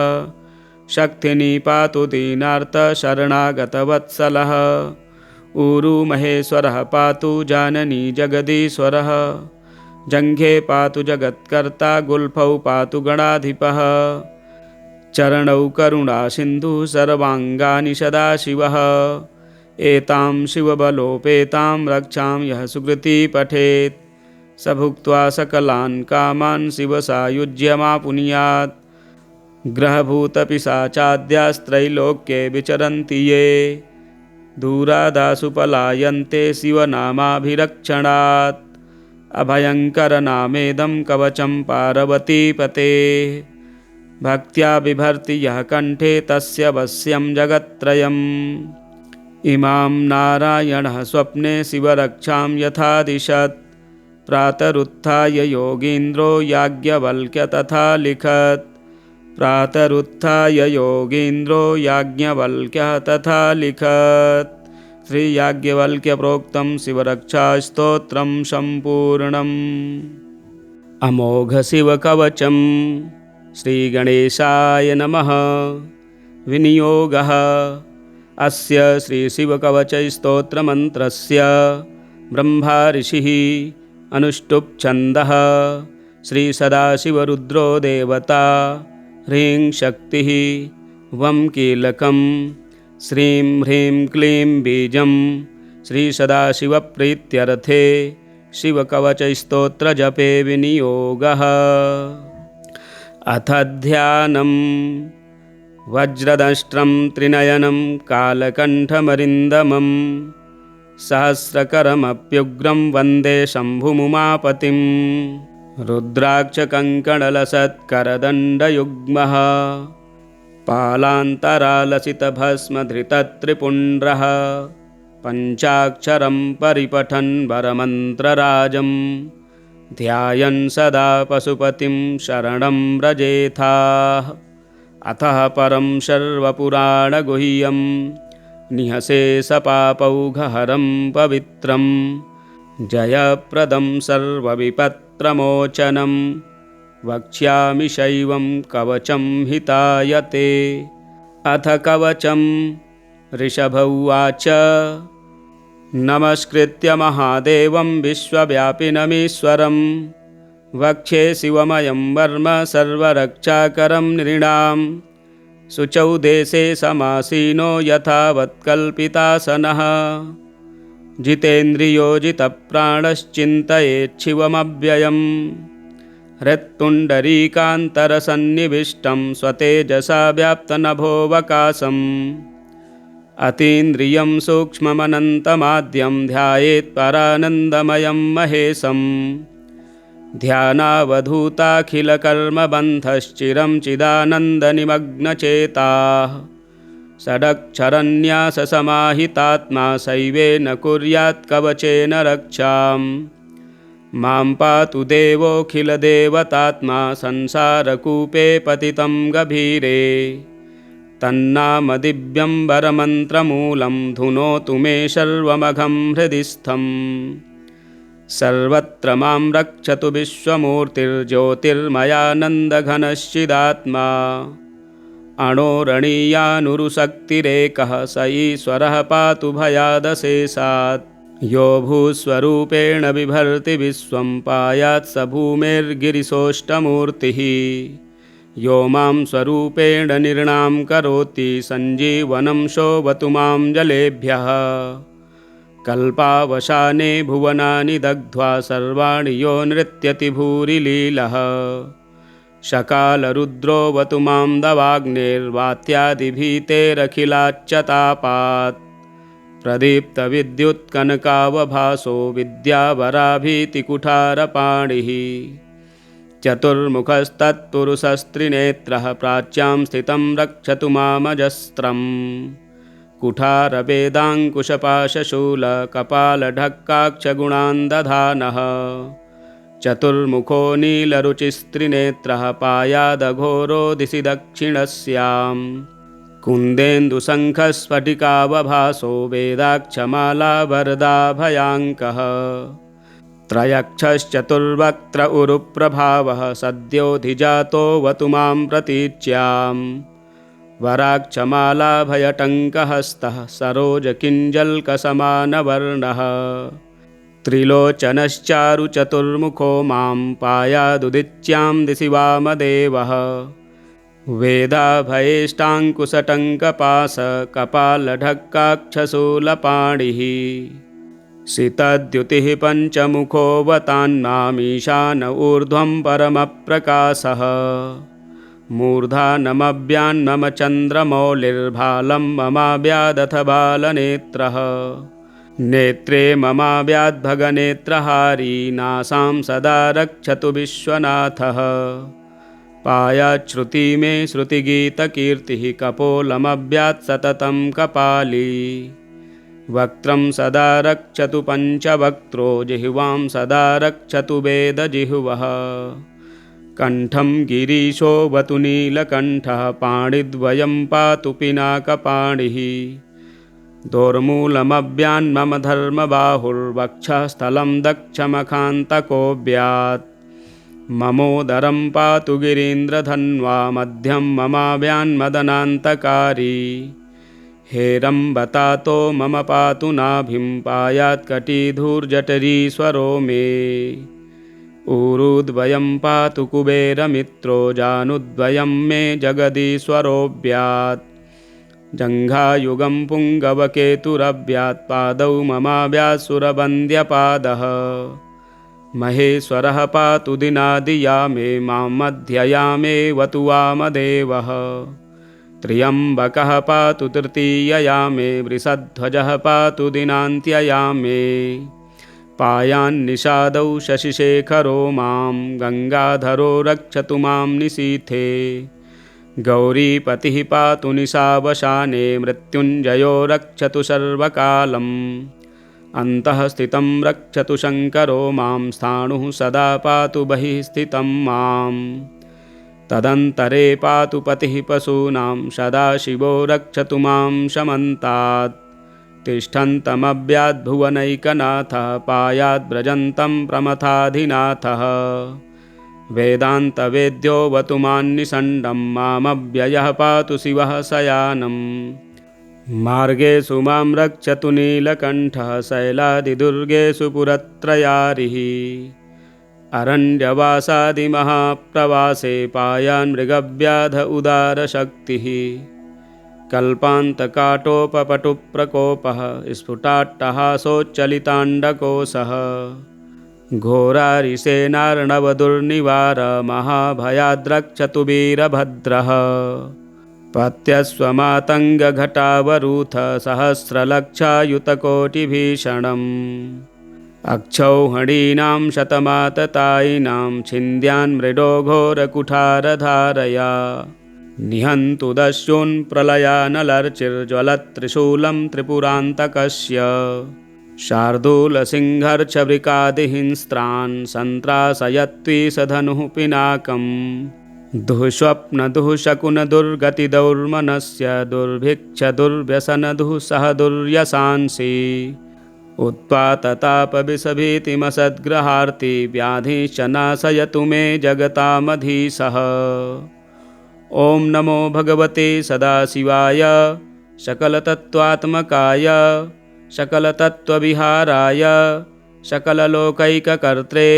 शक्तिनी पातु दीनार्तशरणागतवत्सलः ऊरु महेश्वरः पातु जाननी जगदीश्वरः जङ्घे पातु जगत्कर्ता गुल्फौ पातु गणाधिपः चरणौ करुणासिन्धुः सर्वाङ्गानि सदाशिवः एतां शिवबलोपेतां रक्षां यः सुकृती पठेत् स भुक्त्वा सकलान् कामान् शिवसायुज्यमापुनुयात् ग्रहभूतपिशाचाद्यास्त्रैलोक्ये विचरन्ति ये दूरादासु पलायन्ते शिवनामाभिरक्षणात् अभयङ्करनामेदं कवचं पार्वतीपते भक्त्या बिभर्ति यः कण्ठे तस्य वश्यं जगत्त्रयम् इमां नारायणः स्वप्ने शिवरक्षां यथादिशत् प्रातरुत्थाय योगीन्द्रो याज्ञवल्क्य तथा लिखत् प्रातरुत्थाय योगीन्द्रो याज्ञवल्क्यः तथा लिखत् श्री याज्ञवल्क्य प्रोक्तं शिवरक्षास्तोत्रं सम्पूर्णम् अमोघ शिवकवचं श्रीगणेशाय नमः विनियोगः अस्य श्रीशिवकवचस्तोत्रमन्त्रस्य ब्रह्मा ऋषिः अनुष्टुप् छन्दः श्रीसदाशिवरुद्रो देवता ह्रीं शक्तिः वं कीलकं श्रीं ह्रीं क्लीं बीजं श्रीसदाशिवप्रीत्यर्थे शिवकवचस्तोत्रजपे विनियोगः अथ ध्यानम् वज्रदष्ट्रं त्रिनयनं कालकण्ठमरिन्दमं सहस्रकरमप्युग्रं वन्दे शम्भुमुमापतिं रुद्राक्षकङ्कणलसत्करदण्डयुग्मः पालान्तरालसितभस्मधृतत्रिपुण्ड्रः पञ्चाक्षरं परिपठन् वरमन्त्रराजं ध्यायन् सदा पशुपतिं शरणं व्रजेथाः अतः परं सर्वपुराणगुह्यं निःशेषपापौघहरं पवित्रं जयप्रदं सर्वविपत्प्रमोचनं वक्ष्यामि शैवं कवचं हितायते। अथ कवचं ऋषभ उवाच नमस्कृत्य महादेवं विश्वव्यापिनमीश्वरं वक्षे शिवमयं वर्म सर्वरक्षाकरं नृणां शुचौ देशे समासीनो यथावत्कल्पितासनः जितेन्द्रियो जितप्राणश्चिन्तयेच्छिवमव्ययम् हृत्पुण्डरीकान्तरसन्निविष्टं स्वतेजसा व्याप्तनभोऽवकाशम् अतीन्द्रियं सूक्ष्ममनन्तमाद्यं ध्यायेत् परानन्दमयं महेशम् ध्यानावधूताखिलकर्मबन्धश्चिरं चिदानन्दनिमग्नचेताः षडक्षरन्याससमाहितात्मा शैवेन कुर्यात् कवचेन रक्षाम् मां पातु देवोऽखिलदेवतात्मा संसारकूपे पतितं गभीरे तन्नामदिव्यं वरमन्त्रमूलं धुनोतु मे सर्वमघं हृदि स्थम् सर्वत्र मां रक्षतु विश्वमूर्तिर्ज्योतिर्मयानन्दघनश्चिदात्मा अणोरणीयानुरुशक्तिरेकः स ईश्वरः पातु भयादशेषात् यो भूस्वरूपेण बिभर्ति विश्वं पायात् स भूमेर्गिरिशोष्टमूर्तिः यो मां स्वरूपेण निर्णां करोति सञ्जीवनं शोभतु मां जलेभ्यः कल्पावसाने भुवनानि दग्ध्वा सर्वाणि यो नृत्यति भूरिलीलः शकालरुद्रोऽवतु मां दवाग्निर्वात्यादिभीतेरखिलाच्चतापात् प्रदीप्तविद्युत्कनकावभासो विद्यावराभीतिकुठारपाणिः चतुर्मुखस्तत्पुरुषस्त्रिनेत्रः प्राच्यां स्थितं रक्षतु मामजस्रम् कुठारवेदाङ्कुशपाशशूलकपालढक्काक्षगुणान्दधानः चतुर्मुखो नीलरुचिस्त्रिनेत्रः पायादघोरो दिशि दक्षिणस्यां कुन्देन्दुशङ्खस्फटिकावभासो वेदाक्षमालावरदाभयाङ्कः त्रयक्षश्चतुर्वक्त्र उरुप्रभावः सद्योऽधिजातोऽवतु मां प्रतीच्यां वराक्षमालाभयटङ्कहस्तः सरोजकिञ्जल्कसमानवर्णः त्रिलोचनश्चारुचतुर्मुखो मां पायादुदिच्यां दिशि वामदेवः वेदाभयेष्टाङ्कुशटङ्कपाशकपालढक्काक्षशूलपाणिः सितद्युतिः पञ्चमुखोऽवतान्नामीशान ऊर्ध्वं परमप्रकाशः मूर्धानमभ्यान्मम चन्द्रमौलिर्भालं ममाव्यादथ बालनेत्रः नेत्रे ममाव्याद्भगनेत्रहारी नासां सदा रक्षतु विश्वनाथः पायाच्छ्रुति मे श्रुतिगीतकीर्तिः कपोलमव्यात् सततं कपाली वक्त्रं सदा रक्षतु पञ्चवक्त्रो जिह्वां सदा रक्षतु वेदजिह्वः कण्ठं गिरीशोऽवतु नीलकण्ठः पाणिद्वयं पातु पिनाकपाणिः दोर्मूलमव्यान्मम धर्मबाहुर्वक्षस्थलं दक्षमखान्तकोऽव्यात् ममोदरं पातु गिरीन्द्रधन्वा मध्यं ममाव्यान्मदनान्तकारी हेरम्बतातो मम पातु नाभिं पायात्कटिधूर्जठरीश्वरो मे ऊरुद्वयं पातु कुबेरमित्रो जानुद्वयं मे जगदीश्वरोऽव्यात् जङ्घायुगं पुङ्गवकेतुरव्यात् पादौ ममाव्यात्सुरवन्द्यपादः महेश्वरः पातु दिनादियामे मां मध्ययामेऽवतु वामदेवः त्र्यम्बकः पातु तृतीययामे वृषध्वजः पातु दिनान्त्ययामे पायान्निषादौ शशिशेखरो मां गङ्गाधरो रक्षतु मां निशीथे गौरीपतिः पातु निशावशाने मृत्युञ्जयो रक्षतु सर्वकालम् अन्तः स्थितं रक्षतु शङ्करो मां स्थाणुः सदा पातु बहिः स्थितं मां तदन्तरे पातु पतिः पशूनां सदाशिवो रक्षतु मां शमन्तात् तिष्ठन्तमव्याद्भुवनैकनाथः पायाद्व्रजन्तं प्रमथाधिनाथः वेदान्तवेद्योऽवतु मान्निषण्डं मामव्ययः पातु शिवः शयानम् मार्गेषु मां रक्षतु नीलकण्ठः शैलादिदुर्गेषु पुरत्रयारिः अरण्यवासादिमहाप्रवासे पायान् मृगव्याध उदारशक्तिः कल्पान्तकाटोपपटुप्रकोपः स्फुटाट्टहासोच्चलिताण्डकोशः घोरारिसेनार्णवदुर्निवार महाभयाद्रक्षतु वीरभद्रः पत्यस्वमातङ्गघटावरूथ सहस्रलक्षायुतकोटिभीषणम् अक्षौहिणीनां शतमाततायिनां छिन्द्यान् मृडोघोरकुठारधारया निहन्तु दस्युन्प्रलयानलर्चिर्ज्वलत्त्रिशूलं त्रिपुरान्तकस्य शार्दूलसिंहर्षवृकादिहिंस्त्रान् सन्त्रासयत्विषधनुः पिनाकम् दुःस्वप्नदुःशकुनदुर्गतिदौर्मनस्य दुर्भिक्षदुर्व्यसनदुःसह दुर्यशांसि उत्पाततापविषभीतिमसद्ग्रहार्ति व्याधिश्च नाशयतु मे जगतामधीशः ॐ नमो भगवते सदाशिवाय सकलतत्त्वात्मकाय सकलतत्त्वविहाराय सकललोकैककर्त्रे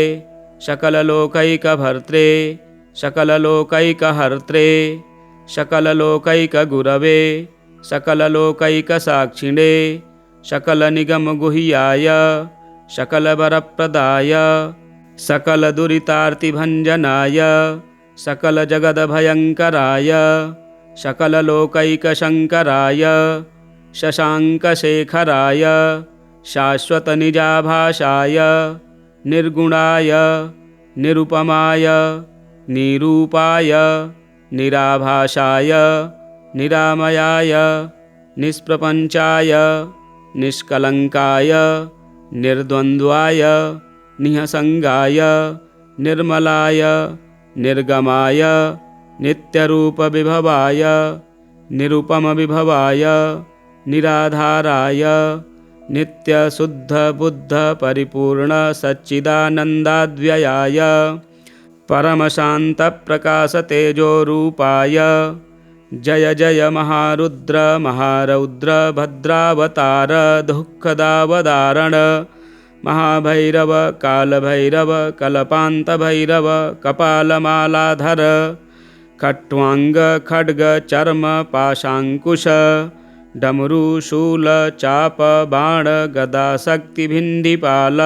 सकललोकैकभर्त्रे सकललोकैकहर्त्रे सकललोकैकगुरवे सकललोकैकसाक्षिणे सकलनिगमगुह्याय सकलवरप्रदाय सकलदुरितार्तिभञ्जनाय सकलजगदभयङ्कराय सकललोकैकशङ्कराय शशाङ्कशेखराय शाश्वतनिजाभाषाय निर्गुणाय निरुपमाय निरूपाय निराभाषाय निरामयाय निष्प्रपञ्चाय निष्कलङ्काय निर्द्वन्द्वाय निःसङ्गाय निर्मलाय निर्गमाय नित्यरूपविभवाय निरुपमविभवाय निराधाराय नित्यशुद्धबुद्धपरिपूर्णसच्चिदानन्दाद्व्ययाय परमशान्तप्रकाशतेजोरूपाय जय जय महारुद्र महारौद्र भद्रावतार दुःखदावदारण महाभैरव कालभैरव कल्पान्तभैरव कपालमालाधर खट्वाङ्ग खड्ग चर्म पाशाङ्कुश डमरू शूल चाप बाण गदा शक्तिभिन्डिपाल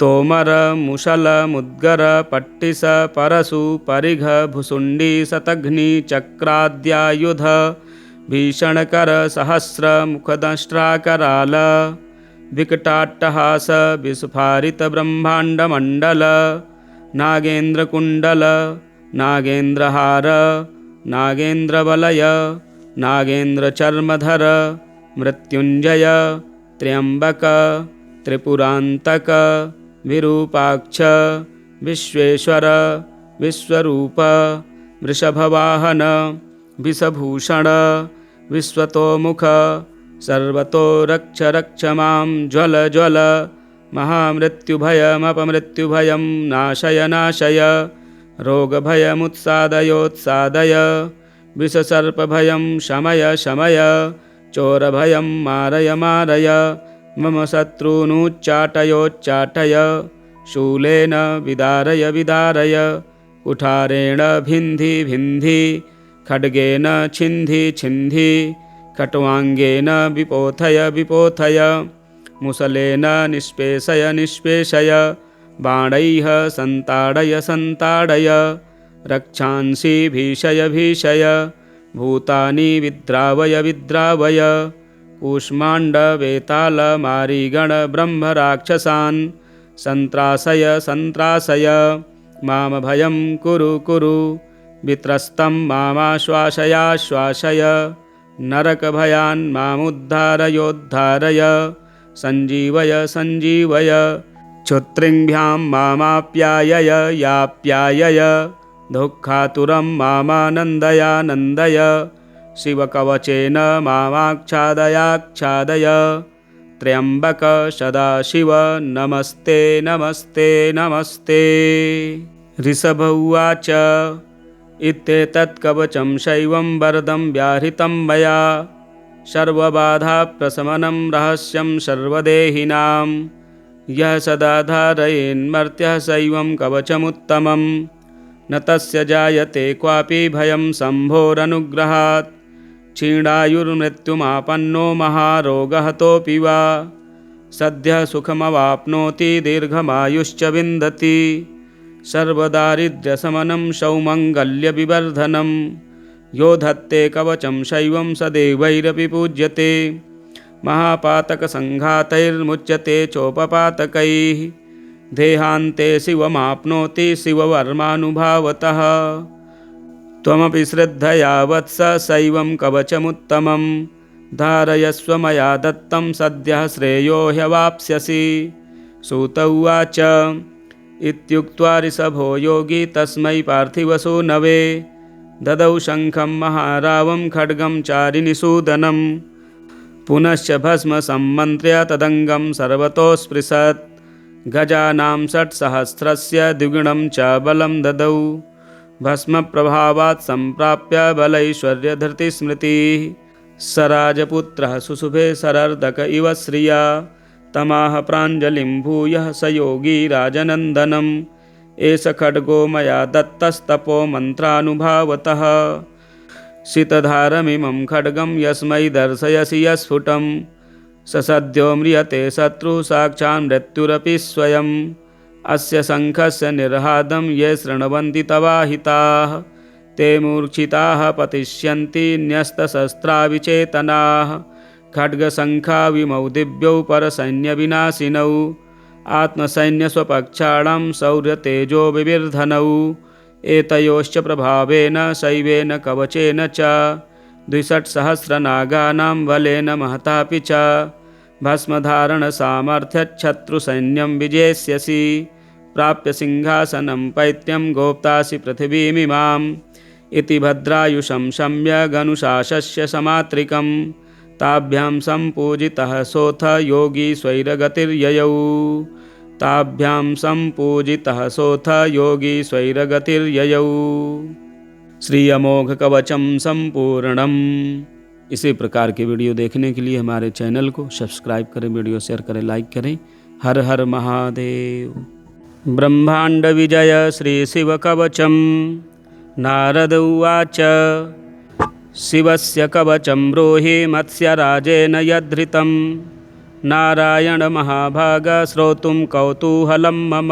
तोमर मुशल मुद्गर पट्टिस परशु परिघ भुसुण्डी शतघ्नि चक्राद्यायुध भीषणकर सहस्र मुखदंष्ट्राकराल विकटाट्टहास विस्फारित ब्रह्माण्डमण्डल नागेन्द्रकुण्डल नागेन्द्रहार नागेन्द्रवलय नागेन्द्रचर्मधर मृत्युञ्जय त्र्यम्बक त्रिपुरान्तक विरूपाक्ष विश्वेश्वर विश्वरूप वृषभवाहन विषभूषण विश्वतोमुख सर्वतो रक्ष रक्ष मां ज्वल ज्वल महामृत्युभयमपमृत्युभयं नाशय नाशय रोगभयमुत्सादयोत्सादय विषसर्पभयं शमय शमय चोरभयं मारय मारय मम शत्रूनुच्चाटयोच्चाटय शूलेन विदारय विदारय कुठारेण भिन्धि भिन्धि खड्गेन छिन्धि छिन्धि खट्वाङ्गेन विपोथय विपोथय मुसलेन निष्पेषय निष्पेषय बाणैः सन्ताडय सन्ताडय रक्षांसि भीषय भीषय भूतानि विद्रावय विद्रावय कूष्माण्डवेतालमारिगण ब्रह्मराक्षसान् सन्त्रासय सन्त्रासय मामभयं कुरु कुरु वित्रस्तं मामाश्वासयाश्वासय नरकभयान् मामुद्धारयोद्धारय सञ्जीवय सञ्जीवय क्षुत्रिङ्भ्यां मामाप्यायय याप्यायय दुःखातुरं मामानन्दयानन्दय शिवकवचेन मामाच्छादयाच्छादय त्र्यम्बक सदाशिव नमस्ते नमस्ते नमस्ते। ऋषभ उवाच इत्येतत् कवचं शैवं वरदं व्याहृतं मया सर्वबाधाप्रशमनं रहस्यं सर्वदेहिनां यः सदा धारयेन्मर्त्यः शैवं कवचमुत्तमं न तस्य जायते क्वापि भयं शम्भोरनुग्रहात् क्षीणायुर्मृत्युमापन्नो महारोगहतोऽपि वा सद्यः सुखमवाप्नोति दीर्घमायुश्च विन्दति सर्वदारिद्र्यशमनं सौमङ्गल्यविवर्धनं यो धत्ते कवचं शैवं स देवैरपि पूज्यते महापातकसङ्घातैर्मुच्यते चोपपातकैः देहान्ते शिवमाप्नोति शिववर्मानुभावतः त्वमपि श्रद्धया वत्स शैवं कवचमुत्तमं धारयस्व मया दत्तं सद्यः श्रेयो ह्यवाप्स्यसि। सूत उवाच इत्युक्त्वा ऋषभो योगी तस्मै पार्थिवसूनवे ददौ शङ्खं महारावं खड्गं चारिनिषूदनं पुनश्च भस्म सम्मन्त्र्य तदङ्गं सर्वतो स्पृशत् गजानां षट्सहस्रस्य द्विगुणं च बलं ददौ भस्मप्रभावात् सम्प्राप्य बलैश्वर्यधृतिस्मृतिः स राजपुत्रः सुशुभे शरर्दक इव श्रिया तमाह प्राञ्जलिं भूयः स योगी राजनन्दनम् एष खड्गो मया दत्तस्तपो मन्त्रानुभावतः शीतधारमिमं खड्गं यस्मै दर्शयसि यस्फुटं स सद्यो म्रियते शत्रुः साक्षान् मृत्युरपि स्वयम् अस्य शङ्खस्य निर्हादं ये शृण्वन्ति तवाहिताः ते मूर्छिताः पतिष्यन्ति न्यस्तशस्त्राविचेतनाः खड्गशङ्खाविमौ दिव्यौ परसैन्यविनाशिनौ आत्मसैन्यस्वपक्षाणां शौर्यतेजो विविर्धनौ एतयोश्च प्रभावेन शैवेन कवचेन च 62,000 बलेन महतापि च भस्मधारणसामर्थ्यच्छत्रुसैन्यं विजेष्यसि प्राप्य सिंहासनं पैत्यं गोप्तासि पृथिवीमिमाम् इति भद्रायुषं सम्यगनुशासस्य समात्रिकं ताभ्यां सम्पूजितः सोऽथ योगी स्वैरगतिर्ययौ ताभ्यां सम्पूजितः सोऽथ योगी स्वैरगतिर्ययौ। श्री अमोघ कवचम संपूर्णम। इसी प्रकार की वीडियो देखने के लिए हमारे चैनल को सब्सक्राइब करें, वीडियो शेयर करें, लाइक करें। हर हर महादेव। ब्रह्मांड विजय श्री शिव कवचम। नारद उवाच शिवस्य कवचं ब्रूहि मत्स्यराजेन यद्धृतं नारायण महाभाग श्रोतुं कौतूहलं मम।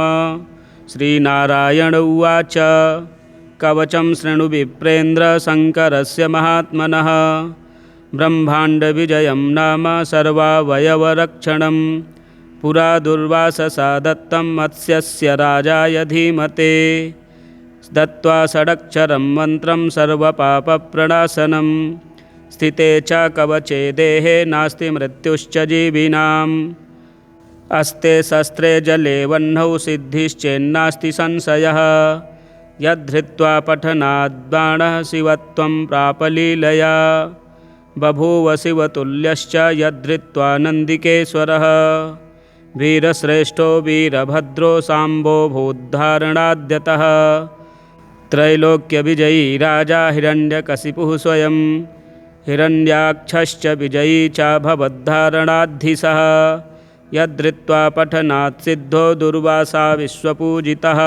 श्रीनारायण उवाच कवचं शृणु विप्रेन्द्र शङ्करस्य महात्मनः ब्रह्मांड विजयं नाम सर्वावयवरक्षणं पुरा दुर्वाससा दत्तं मत्स्यस्य राजाय धीमते दत्त्वा षडक्षरं मन्त्रं सर्वपापप्रणाशनं स्थिते च कवचे देहे नास्ति मृत्युश्च जीविनाम् अस्ते शस्त्रे जले वह्नौ सिद्धिश्चेन्नास्ति संशयः यद्धृत्वा पठनाद् बाणः शिवत्वं प्रापलीलया बभूव शिवतुल्यश्च यद्धृत्वा नन्दिकेश्वरः वीरश्रेष्ठो वीरभद्रो साम्बो भूद्धारणाद्यतः त्रैलोक्यविजयी राजा हिरण्यकशिपुः स्वयं हिरण्याक्षश्च विजयी चाभवद्धारणाद्धिसः यद्धृत्वा पठनात् सिद्धो दुर्वासा विश्वपूजितः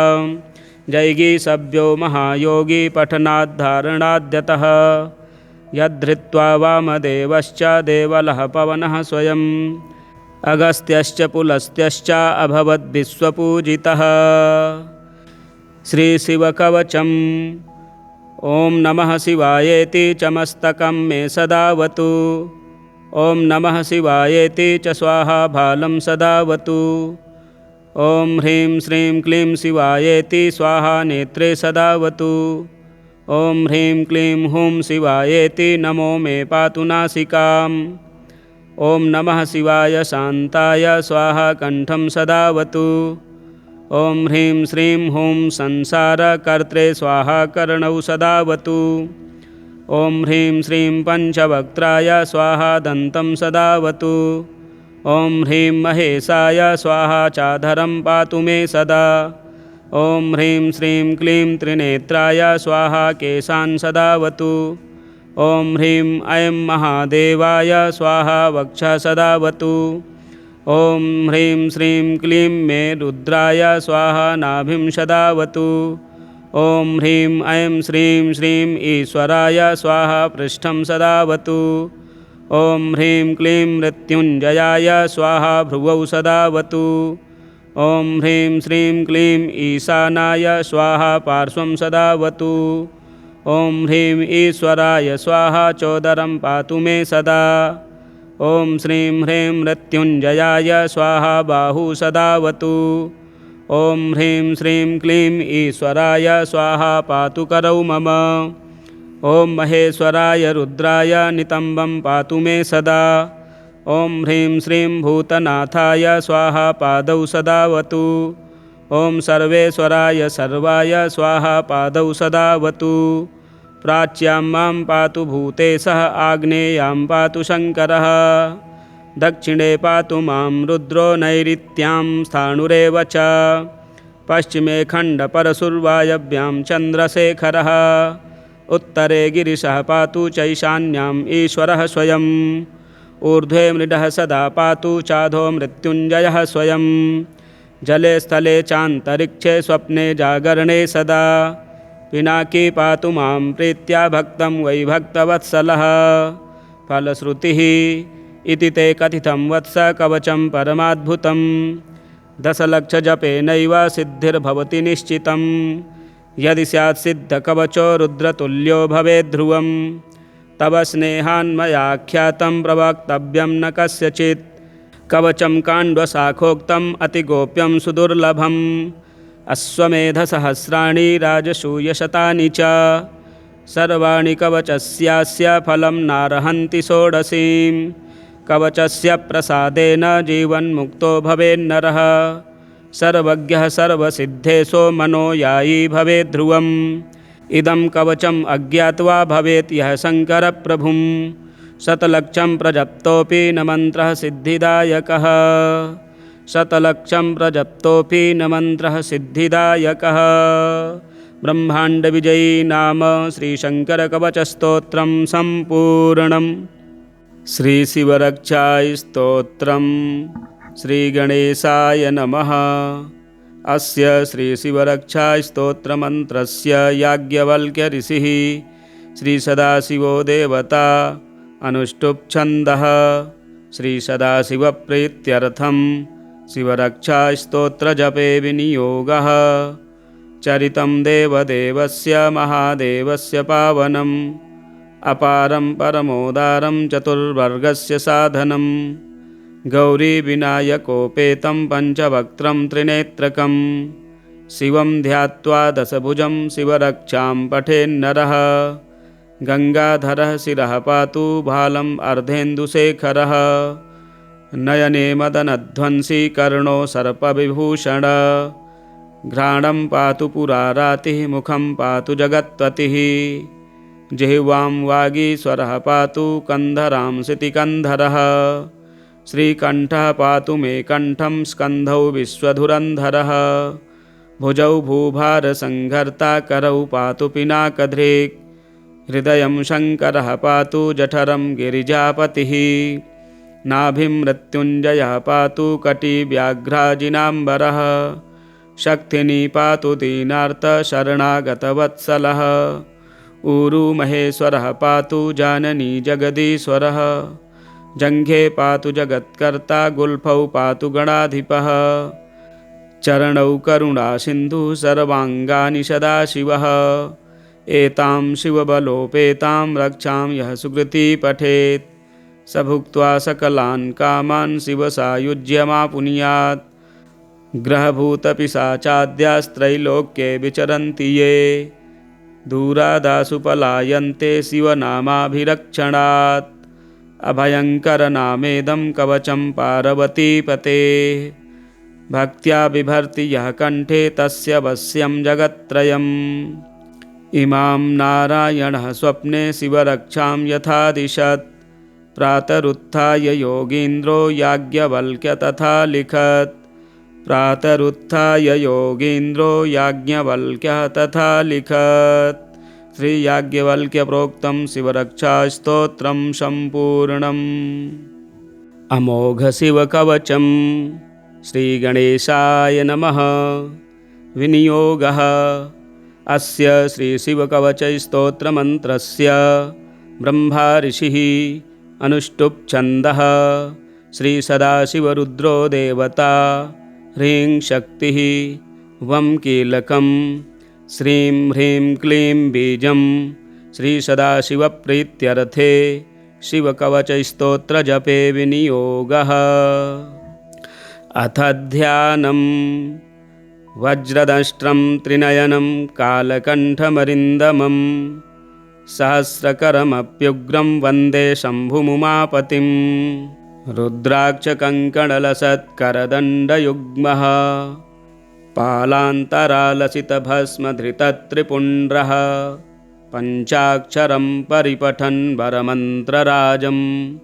जैगीषव्यो महायोगी पठनाद्धारणाद्यतः यद्धृत्वा वामदेवश्च देवलः पवनः स्वयं अगस्त्यश्च पुलस्त्यश्च अभवद्विश्वपूजितः। श्रीशिवकवचम्। ॐ नमः शिवायेति च मस्तकं मे सदावतु ॐ नमः शिवायेति च स्वाहा भालं सदावतु ॐ ह्रीं श्रीं क्लीं शिवायेति स्वाहा नेत्रे सदावतु ॐ ह्रीं क्लीं हूं शिवायेति नमो मे पातु नासिकाम् ॐ नमः शिवाय शान्ताय स्वाहा कण्ठं सदावतु ॐ ह्रीं श्रीं हूं संसारकर्त्रे स्वाहा कर्णौ सदावतु ॐ ह्रीं श्रीं पञ्चवक्त्राय स्वाहा दन्तं सदावतु ॐ ह्रीं महेशाय स्वाहा चाधरं पातु मे सदा ॐ ह्रीं श्रीं क्लीं त्रिनेत्राय स्वाहा केशान् सदावतु ॐ ह्रीं ऐं महादेवाय स्वाहा वक्षः सदावतु ॐ ह्रीं श्रीं क्लीं मे रुद्राय स्वाहा नाभिं सदावतु ॐ ह्रीं ऐं श्रीं श्रीं ईश्वराय स्वाहा पृष्ठं सदावतु ॐ ह्रीं क्लीं मृत्युञ्जयाय स्वाहा भ्रुवौ सदावतु ॐ ह्रीं श्रीं क्लीं ईशानाय स्वाहा पार्श्वं सदावतु ॐ ह्रीं ईश्वराय स्वाहा चोदरं पातु मे सदा ॐ श्रीं ह्रीं मृत्युञ्जयाय स्वाहा बाहु सदावतु ॐ ह्रीं श्रीं क्लीं ईश्वराय स्वाहा पातु करौ मम ॐ महेश्वराय रुद्राय नितम्बं पातु मे सदा ॐ ह्रीं श्रीं भूतनाथाय स्वाहा पादौ सदावतु ॐ सर्वेश्वराय सर्वाय स्वाहा पादौ सदावतु प्राच्यां मां पातु भूतेशः आग्नेयां पातु शङ्करः दक्षिणे पातु मां रुद्रो नैऋत्यां स्थाणुरेव च पश्चिमे खण्डपरशुर्वायव्यां चन्द्रशेखरः उत्तरे गिरिशः पातु चैशान्याम् ईश्वरः स्वयं ऊर्ध्वे मृडः सदा पातु चाधो मृत्युञ्जयः स्वयं जले स्थले चान्तरिक्षे स्वप्ने जागरणे सदा पिनाकी पातु मां प्रीत्या भक्तं वै भक्तवत्सलः फलश्रुतिः इति ते कथितं वत्स कवचं परमाद्भुतं दशलक्षजपेनैव सिद्धिर्भवति निश्चितं। यदि स्यात् सिद्धकवचो रुद्रतुल्यो भवेद् ध्रुवं। तव स्नेहान्मयाख्यातं प्रवक्तव्यं न कस्यचित्। कवचं काण्डशाखोक्तम् अतिगोप्यं सुदुर्लभम्। अश्वमेधसहस्राणि राजसूयशतानि च। सर्वाणि कवचस्यास्य फलं नार्हन्ति षोडशीं। कवचस्य प्रसादेन जीवन्मुक्तो भवेन्नरः। सर्वज्ञः सर्वसिद्धेशो मनोयायी भवेद् ध्रुवम्। इदं कवचम् अज्ञात्वा भवेत् यः शङ्करप्रभुं। शतलक्षं प्रजप्तोऽपि न मन्त्रः सिद्धिदायकः। शतलक्षं प्रजप्तोऽपि न मन्त्रः सिद्धिदायकः। ब्रह्माण्डविजयी नाम श्रीशङ्करकवचस्तोत्रं सम्पूर्णम्। श्रीशिवरक्षास्तोत्रम्। श्रीगणेशाय नमः। अस्य श्रीशिवरक्षास्तोत्रमन्त्रस्य याज्ञवल्क्यऋषिः श्रीसदाशिवो देवता अनुष्टुप् छन्दः। श्रीसदाशिवप्रीत्यर्थं शिवरक्षास्तोत्रजपे विनियोगः। चरितं देवदेवस्य महादेवस्य पावनम्। अपारं परमोदारं चतुर्वर्गस्य साधनं। गौरीविनायकोपेतं पञ्चवक्त्रं त्रिनेत्रकं। शिवं ध्यात्वा दशभुजं शिवरक्षां पठेन्नरः। गङ्गाधरः शिरः पातु भालम् अर्धेन्दुशेखरः। नयने मदनध्वंसी कर्णो सर्पविभूषण। घ्राणं पातु पुरारातिः मुखं पातु जगत्पतिः। जिह्वां वागीश्वरः पातु कन्धरां शितिकन्धरः। श्रीकण्ठः पातु मे कण्ठं स्कन्धौ विश्वधुरन्धरः। भुजौ भूभारसंहर्ता करौ पातु पिनाकधृक्। हृदयं शङ्करः पातु जठरं गिरिजापतिः। नाभिं मृत्युञ्जयः पातु कटिव्याघ्राजिनाम्बरः। शक्तिनी पातु दीनार्तशरणागतवत्सलः। ऊरु महेश्वरः पातु जाननी जगदीश्वरः। जङ्घे पातु जगत्कर्ता गुल्फौ पातु गणाधिपः। चरणौ करुणासिन्धुः सर्वाङ्गानि सदाशिवः। एतां शिवबलोपेतां रक्षां यः सुकृती पठेत्। स भुक्त्वा सकलान् कामान् शिवसायुज्यमापुनुयात्। ग्रहभूतपिशाचाद्यास्त्रैलोक्ये विचरन्ति ये। दूरादासु पलायन्ते शिवनामाभिरक्षणात्। अभयङ्करनामेदं कवचं पार्वतीपतेः। भक्त्या बिभर्ति यः कण्ठे तस्य वश्यं जगत्त्रयम्। इमां नारायणः स्वप्ने शिवरक्षां यथादिशत्। प्रातरुत्थाय योगीन्द्रो याज्ञवल्क्य तथा लिखत्। प्रातरुत्थाय योगीन्द्रो याज्ञवल्क्यः तथा लिखत्। श्रीयाज्ञवल्क्यप्रोक्तं शिवरक्षास्तोत्रं सम्पूर्णम्। अमोघशिवकवचं। श्रीगणेशाय नमः। विनियोगः। अस्य श्रीशिवकवचस्तोत्रमन्त्रस्य ब्रह्मा ऋषिः अनुष्टुप् छन्दः। श्रीसदाशिवरुद्रो देवता। ह्रीं शक्तिः। वं कीलकं। श्रीं ह्रीं क्लीं बीजं। श्रीसदाशिवप्रीत्यर्थे शिवकवचस्तोत्रजपे विनियोगः। अथ ध्यानम्। वज्रदष्ट्रं त्रिनयनं कालकण्ठमरिन्दमं। सहस्रकरमप्युग्रं वन्दे शम्भुमुमापतिं। रुद्राक्षकङ्कणलसत्करदण्डयुग्मः। पालान्तरालसितभस्मधृतत्रिपुण्ड्रः। पञ्चाक्षरं परिपठन् वरमन्त्रराजं।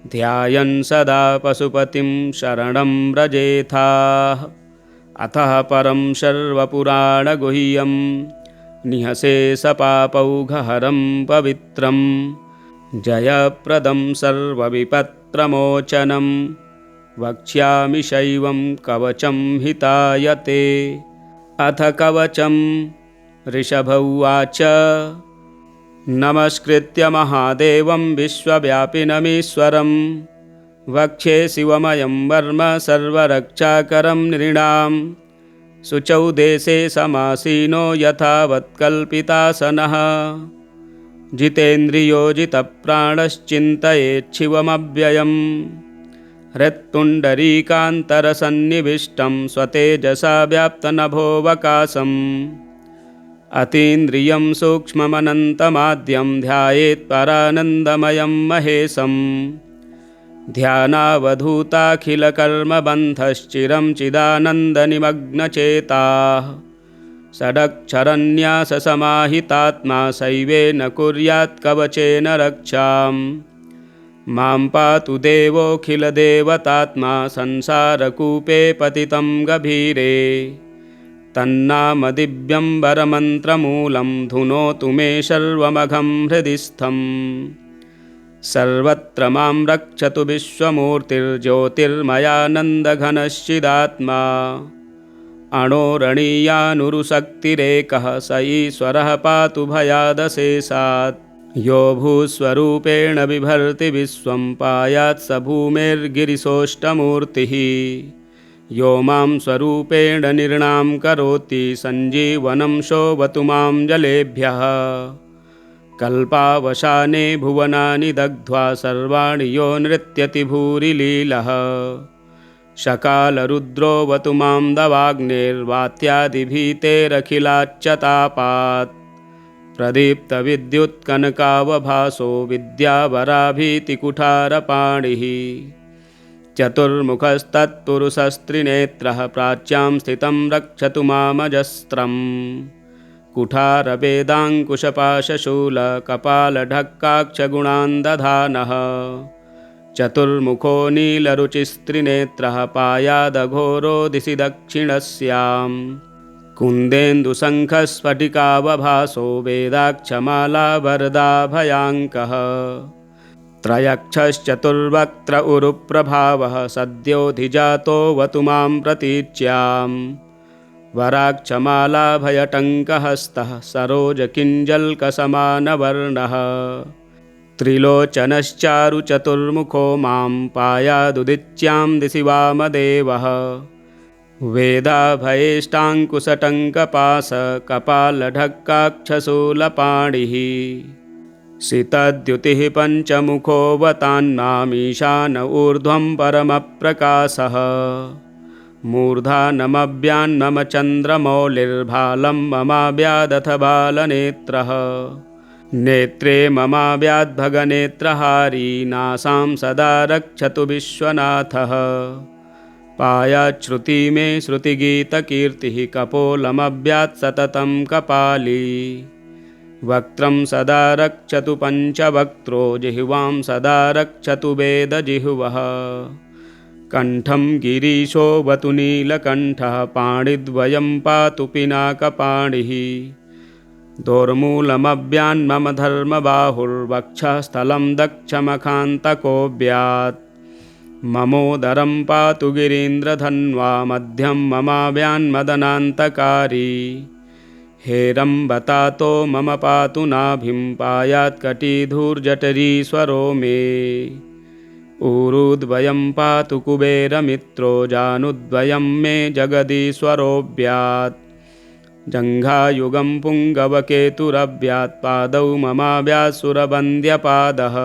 ध्यायन् सदा पशुपतिं शरणं व्रजेथाः। अतः परं सर्वपुराणगुह्यं निःशेषपापौघहरं पवित्रं। जयप्रदं सर्वविपत्प्रमोचनं। वक्ष्यामि शैवं कवचं हितायते। अथ कवचं। ऋषभ उवाच। नमस्कृत्य महादेवं विश्वव्यापिनमीश्वरं। वक्षे शिवमयं वर्म सर्वरक्षाकरं नृणां शुचौ देशे समासीनो यथावत्कल्पितासनः जितेन्द्रियो जितप्राणश्चिन्तयेच्छिवमव्ययम् हृत्पुण्डरीकान्तरसन्निविष्टं स्वतेजसा व्याप्तनभोऽवकाशम् अतीन्द्रियं सूक्ष्ममनन्तमाद्यं ध्यायेत् परानन्दमयं महेशम् ध्यानावधूताखिलकर्मबन्धश्चिरं चिदानन्दनिमग्नचेताः षडक्षरन्याससमाहितात्मा शैवेन कुर्यात् कवचेन रक्षाम् मां पातु देवोऽखिलदेवतात्मा संसारकूपे पतितं गभीरे तन्नामदिव्यं वरमन्त्रमूलं धुनोतु मे सर्वमघं हृदि स्थम् सर्वत्र मां रक्षतु विश्वमूर्तिर्ज्योतिर्मयानन्दघनश्चिदात्मा अणोरणीयानुरुशक्तिरेकः स ईश्वरः पातु भयादशेषात् यो भूस्वरूपेण बिभर्ति विश्वं पायात् स भूमेर्गिरिशोष्टमूर्तिः यो मां स्वरूपेण निर्णां करोति सञ्जीवनं शोभतु मां जलेभ्यः कल्पावसाने भुवनानि दग्ध्वा सर्वाणि यो नृत्यति भूरिलीलः शकालरुद्रोऽवतु मां दवाग्नेर्वात्यादिभीतेरखिलाच्चतापात् प्रदीप्तविद्युत्कनकावभासो विद्यावराभीतिकुठारपाणिः चतुर्मुखस्तत्पुरुषस्त्रिनेत्रः प्राच्यां स्थितं रक्षतु मामजस्त्रम् कुठारवेदाङ्कुशपाशशूलकपालढक्काक्षगुणान्दधानः चतुर्मुखो नीलरुचिस्त्रिनेत्रः पायादघोरो दिशि दक्षिणस्यां कुन्देन्दुशङ्खस्फटिकावभासो वेदाक्षमालावरदाभयाङ्कः त्रयक्षश्चतुर्वक्त्र उरुप्रभावः सद्योऽधिजातोऽवतु मां प्रतीच्याम् वराक्षमालाभयटङ्कहस्तः सरोजकिञ्जल्कसमानवर्णः त्रिलोचनश्चारुचतुर्मुखो मां पायादुदिच्यां दिशि वामदेवः वेदाभयेष्टाङ्कुशटङ्कपाशकपालढक्काक्षशूलपाणिः सितद्युतिः पञ्चमुखोऽवतान्नामीशान ऊर्ध्वं परमप्रकाशः मूर्धानमभ्यान्मम चन्द्रमौलिर्भालं ममाव्यादथ बालनेत्रः नेत्रे ममाव्याद्भगनेत्रहारी नासां सदा रक्षतु विश्वनाथः पायाच्छ्रुति मे श्रुतिगीतकीर्तिः कपोलमव्यात् सततं कपाली वक्त्रं सदा रक्षतु पञ्चवक्त्रो जिह्वां सदा रक्षतु वेदजिह्वः कण्ठं गिरीशोऽवतु नीलकण्ठः पाणिद्वयं पातु पिनाकपाणिः दोर्मूलमव्यान्मम धर्मबाहुर्वक्षस्थलं दक्षमखान्तकोऽव्यात् ममोदरं पातु गिरीन्द्रधन्वा मध्यं ममाव्यान्मदनान्तकारी हेरम्बतातो मम पातु नाभिं पायात् कटिधूर्जठरीश्वरो मे ऊरुद्वयं पातु कुबेरमित्रो जानुद्वयं मे जगदीश्वरोऽव्यात् जङ्घायुगं पुङ्गवकेतुरव्यात् पादौ ममाव्यात् सुरवन्द्यपादः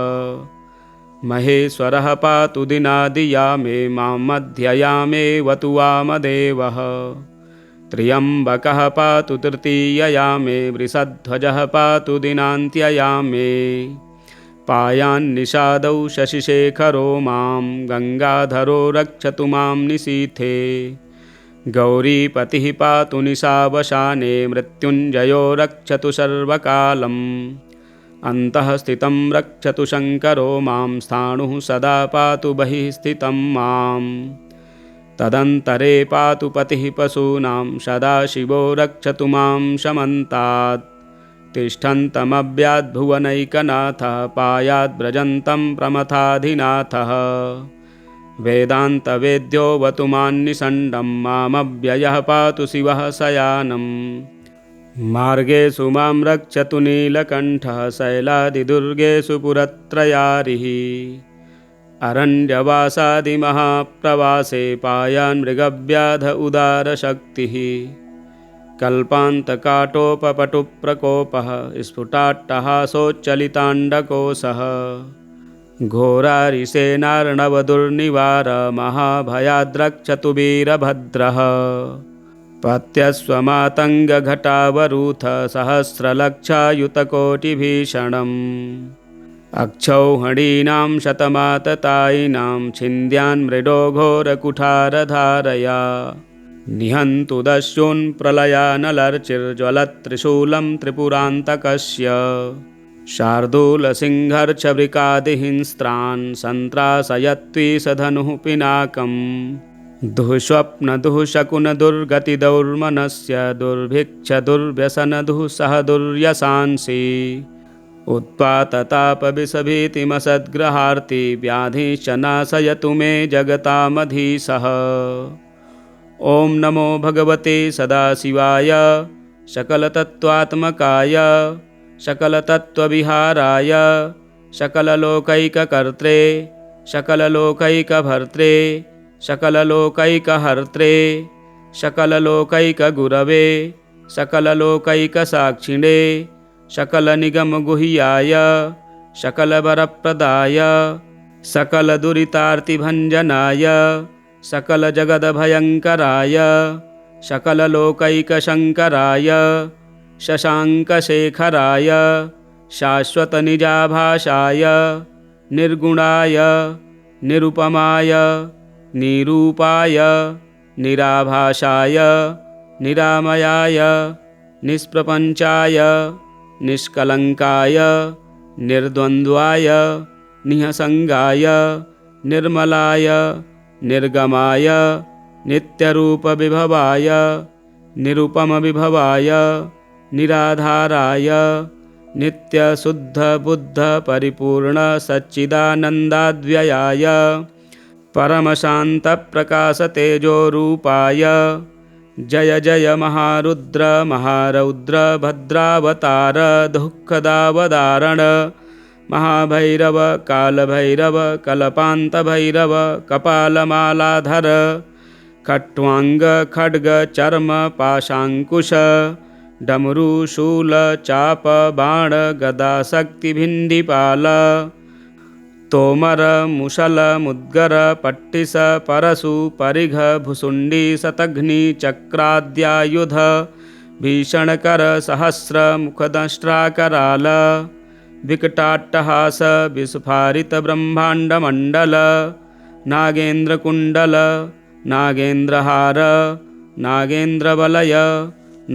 महेश्वरः पातु दिनादियामे मां मध्ययामेवतु वामदेवः त्र्यम्बकः पातु तृतीययामे वृषध्वजः पातु दिनान्त्ययामे पायान्निषादौ शशिशेखरो मां गङ्गाधरो रक्षतु मां निशीथे गौरीपतिः पातु निशावसाने मृत्युञ्जयो रक्षतु सर्वकालम् अन्तः स्थितं रक्षतु शङ्करो मां स्थाणुः सदा पातु बहिः स्थितं मां तदन्तरे पातु पतिः पशूनां सदाशिवो रक्षतु मां शमन्तात् तिष्ठन्तमव्याद्भुवनैकनाथः पायाद्व्रजन्तं प्रमथाधिनाथः वेदान्तवेद्योऽवतु मान्निषण्डं मामव्ययः पातु शिवः शयानम् मार्गेषु मां रक्षतु नीलकण्ठः शैलादिदुर्गेषु पुरत्रयारिः अरण्यवासादिमहाप्रवासे पायान् मृगव्याध उदारशक्तिः कल्पान्तकाटोपपटुप्रकोपः स्फुटाट्टहासोच्चलिताण्डकोशः घोरारिसेनार्णवदुर्निवार महाभयाद्रक्षतु वीरभद्रः पत्यस्वमातङ्गघटावरूथ सहस्रलक्षायुतकोटिभीषणम् अक्षौहिणीनां शतमाततायिनां छिन्द्यान् मृडो घोरकुठारधारया निहन्तु दस्युन् प्रलयानलर्चिर्ज्वलत्त्रिशूलं त्रिपुरान्तकस्य शार्दूलसिंहर्षवृकादिहिंस्त्रान् सन्त्रासयत्विषधनुः पिनाकम् दुःस्वप्नदुःशकुनदुर्गतिदौर्मनस्य दुर्भिक्षदुर्व्यसनदुःसह दुर्यशांसि उत्पाततापविषभीतिमसद्ग्रहार्ति व्याधिश्च नाशयतु मे जगतामधीशः। ॐ नमो भगवते सदाशिवाय सकलतत्त्वात्मकाय सकलतत्त्वविहाराय सकललोकैककर्त्रे सकललोकैकभर्त्रे सकललोकैकहर्त्रे सकललोकैकगुरवे सकललोकैकसाक्षिणे सकलनिगमगुह्याय सकलवरप्रदाय सकलदुरितार्तिभञ्जनाय सकलजगदभयङ्कराय सकललोकैकशङ्कराय शशाङ्कशेखराय शाश्वतनिजाभाषाय निर्गुणाय निरुपमाय निरूपाय निराभाषाय निरामयाय निष्प्रपञ्चाय निष्कलङ्काय निर्द्वन्द्वाय निःसङ्गाय निर्मलाय निर्गमाय नित्यरूपविभवाय निरुपमविभवाय निराधाराय नित्यशुद्धबुद्धपरिपूर्णसच्चिदानन्दाद्व्ययाय परमशान्तप्रकाशतेजोरूपाय जय जय महारुद्र महारौद्र भद्रावतार दुःखदावदारण महाभैरव कालभैरव कल्पान्तभैरव कपालमालाधर खट्वाङ्ग खड्ग चर्म पाशाङ्कुश डमरुशूल चाप बाण गदा शक्तिभिण्डिपाल तोमर मुशल मुद्गर पट्टिस परशु परिघ भुसुण्डी शतघ्नि चक्राद्यायुध भीषणकर सहस्र मुखदंष्ट्राकराल विकटाट्टहास विस्फारित ब्रह्माण्डमण्डल नागेन्द्रकुण्डल नागेन्द्रहार नागेन्द्रवलय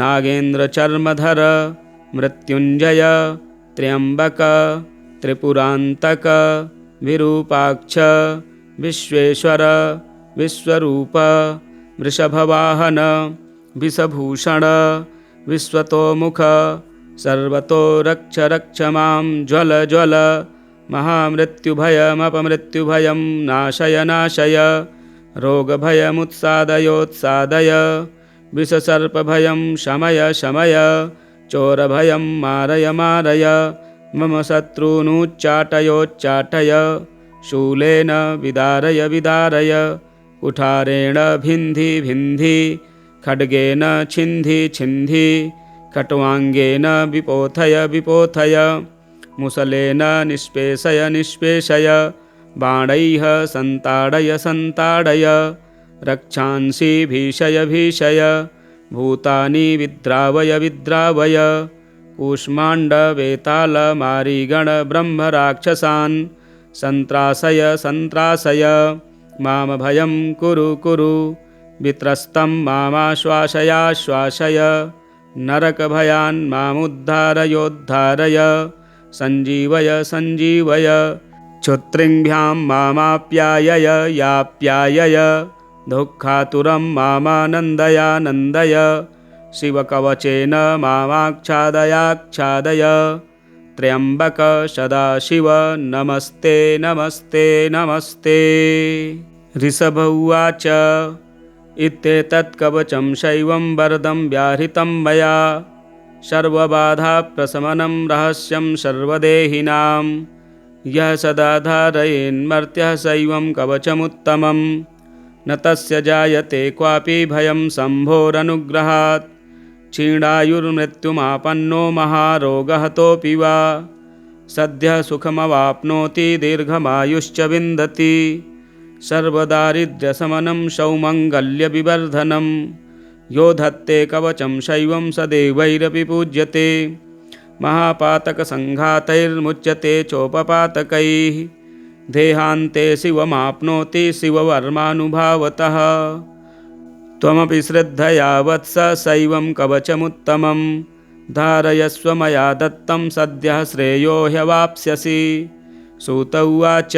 नागेन्द्रचर्मधर मृत्युञ्जय त्र्यम्बक त्रिपुरान्तक विरूपाक्ष विश्वेश्वर विश्वरूप वृषभवाहन विषभूषण विश्वतोमुख सर्वतो रक्ष रक्ष मां ज्वल ज्वल महामृत्युभयमपमृत्युभयं नाशय नाशय रोगभयमुत्सादयोत्सादय विषसर्पभयं शमय शमय चोरभयं मारय मारय मम शत्रूनुच्चाटयोच्चाटय शूलेन विदारय विदारय कुठारेण भिन्धि भिन्धि खड्गेन छिन्धि छिन्धि खट्वाङ्गेन विपोथय विपोथय मुसलेन निष्पेषय निष्पेषय बाणैः सन्ताडय सन्ताडय रक्षांसि भीषय भीषय भूतानि विद्रावय विद्रावय कूष्माण्डवेतालमारिगणब्रह्मराक्षसान् सन्त्रासय सन्त्रासय मामभयं कुरु कुरु वित्रस्तं मामाश्वासयाश्वासय नरकभयान् मामुद्धारयोद्धारय सञ्जीवय सञ्जीवय क्षुत्रिङ्भ्यां मामाप्यायय याप्यायय दुःखातुरं मामानन्दयानन्दय शिवकवचेन मामाच्छादयाच्छादय त्र्यम्बक सदाशिव नमस्ते नमस्ते नमस्ते। ऋषभ उवाच इत्येतत् कवचं शैवं वरदं व्याहृतं मया सर्वबाधाप्रशमनं रहस्यं सर्वदेहिनां यः सदा धारयेन्मर्त्यः सैवं कवचमुत्तमं न तस्य जायते क्वापि भयं शम्भोरनुग्रहात् क्षीणायुर्मृत्युमापन्नो महारोगहतोऽपि वा सद्यः सुखमवाप्नोति दीर्घमायुश्च विन्दति सर्वदारिद्र्यशमनं सौमङ्गल्यविवर्धनं यो धत्ते कवचं शैवं स देवैरपि पूज्यते महापातकसङ्घातैर्मुच्यते चोपपातकैः देहान्ते शिवमाप्नोति शिववर्मानुभावतः त्वमपि श्रद्धया वत्स शैवं कवचमुत्तमं धारयस्व मया दत्तं सद्यः श्रेयो ह्यवाप्स्यसि। सूत उवाच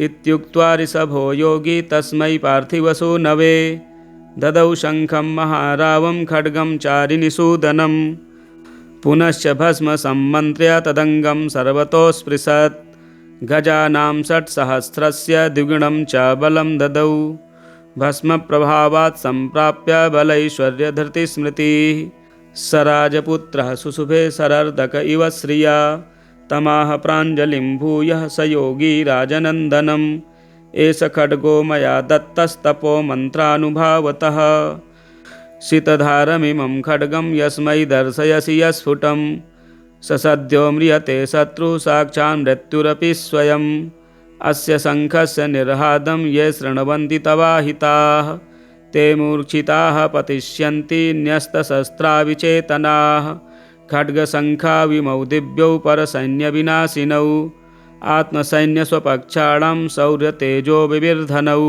इत्युक्त्वा ऋषभो योगी तस्मै पार्थिवसूनवे ददौ शङ्खं महारावं खड्गं चारिनिषूदनं पुनश्च भस्म सम्मन्त्र्य तदङ्गं सर्वतो स्पृशत् गजानां षट्सहस्रस्य द्विगुणं च बलं ददौ भस्मप्रभावात् सम्प्राप्य बलैश्वर्यधृतिस्मृतिः स राजपुत्रः सुशुभे सरर्दक इव श्रिया तमाह प्राञ्जलिं भूयः स योगी राजनन्दनम् एष खड्गो मया दत्तस्तपो मन्त्रानुभावतः शीतधारमिमं खड्गं यस्मै दर्शयसि यस्फुटं स सद्यो म्रियते शत्रुः साक्षात् मृत्युरपि स्वयम् अस्य शङ्खस्य निर्हादं ये शृण्वन्ति तवाहिताः ते मूर्छिताः पतिष्यन्ति न्यस्तशस्त्राविचेतनाः खड्गशङ्खाविमौ दिव्यौ परसैन्यविनाशिनौ आत्मसैन्यस्वपक्षाणां शौर्यतेजो विवर्धनौ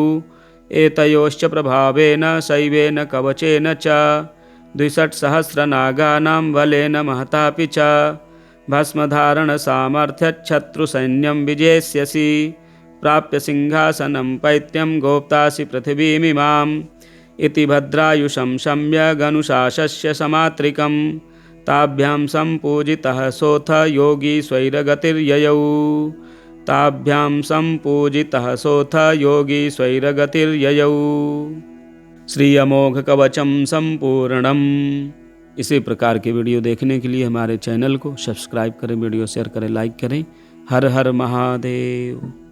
एतयोश्च प्रभावेन शैवेन कवचेन च 62 नागानां बलेन महतापि च भस्मधारणसामर्थ्यच्छत्रुसैन्यं विजेष्यसि प्राप्य सिंहासनं पैत्यं गोप्तासि पृथिवीमिमाम् इति भद्रायुषं शम्य गनुशासस्य समात्रिकं ताभ्यां सम्पूजितः सोऽथ योगी स्वैरगतिर्ययौ ताभ्यां सम्पूजितः सोऽथ योगी स्वैरगतिर्ययौ। श्री अमोघ कवचम संपूर्णम। इसी प्रकार के वीडियो देखने के लिए हमारे चैनल को सब्सक्राइब करें, वीडियो शेयर करें, लाइक करें। हर हर महादेव।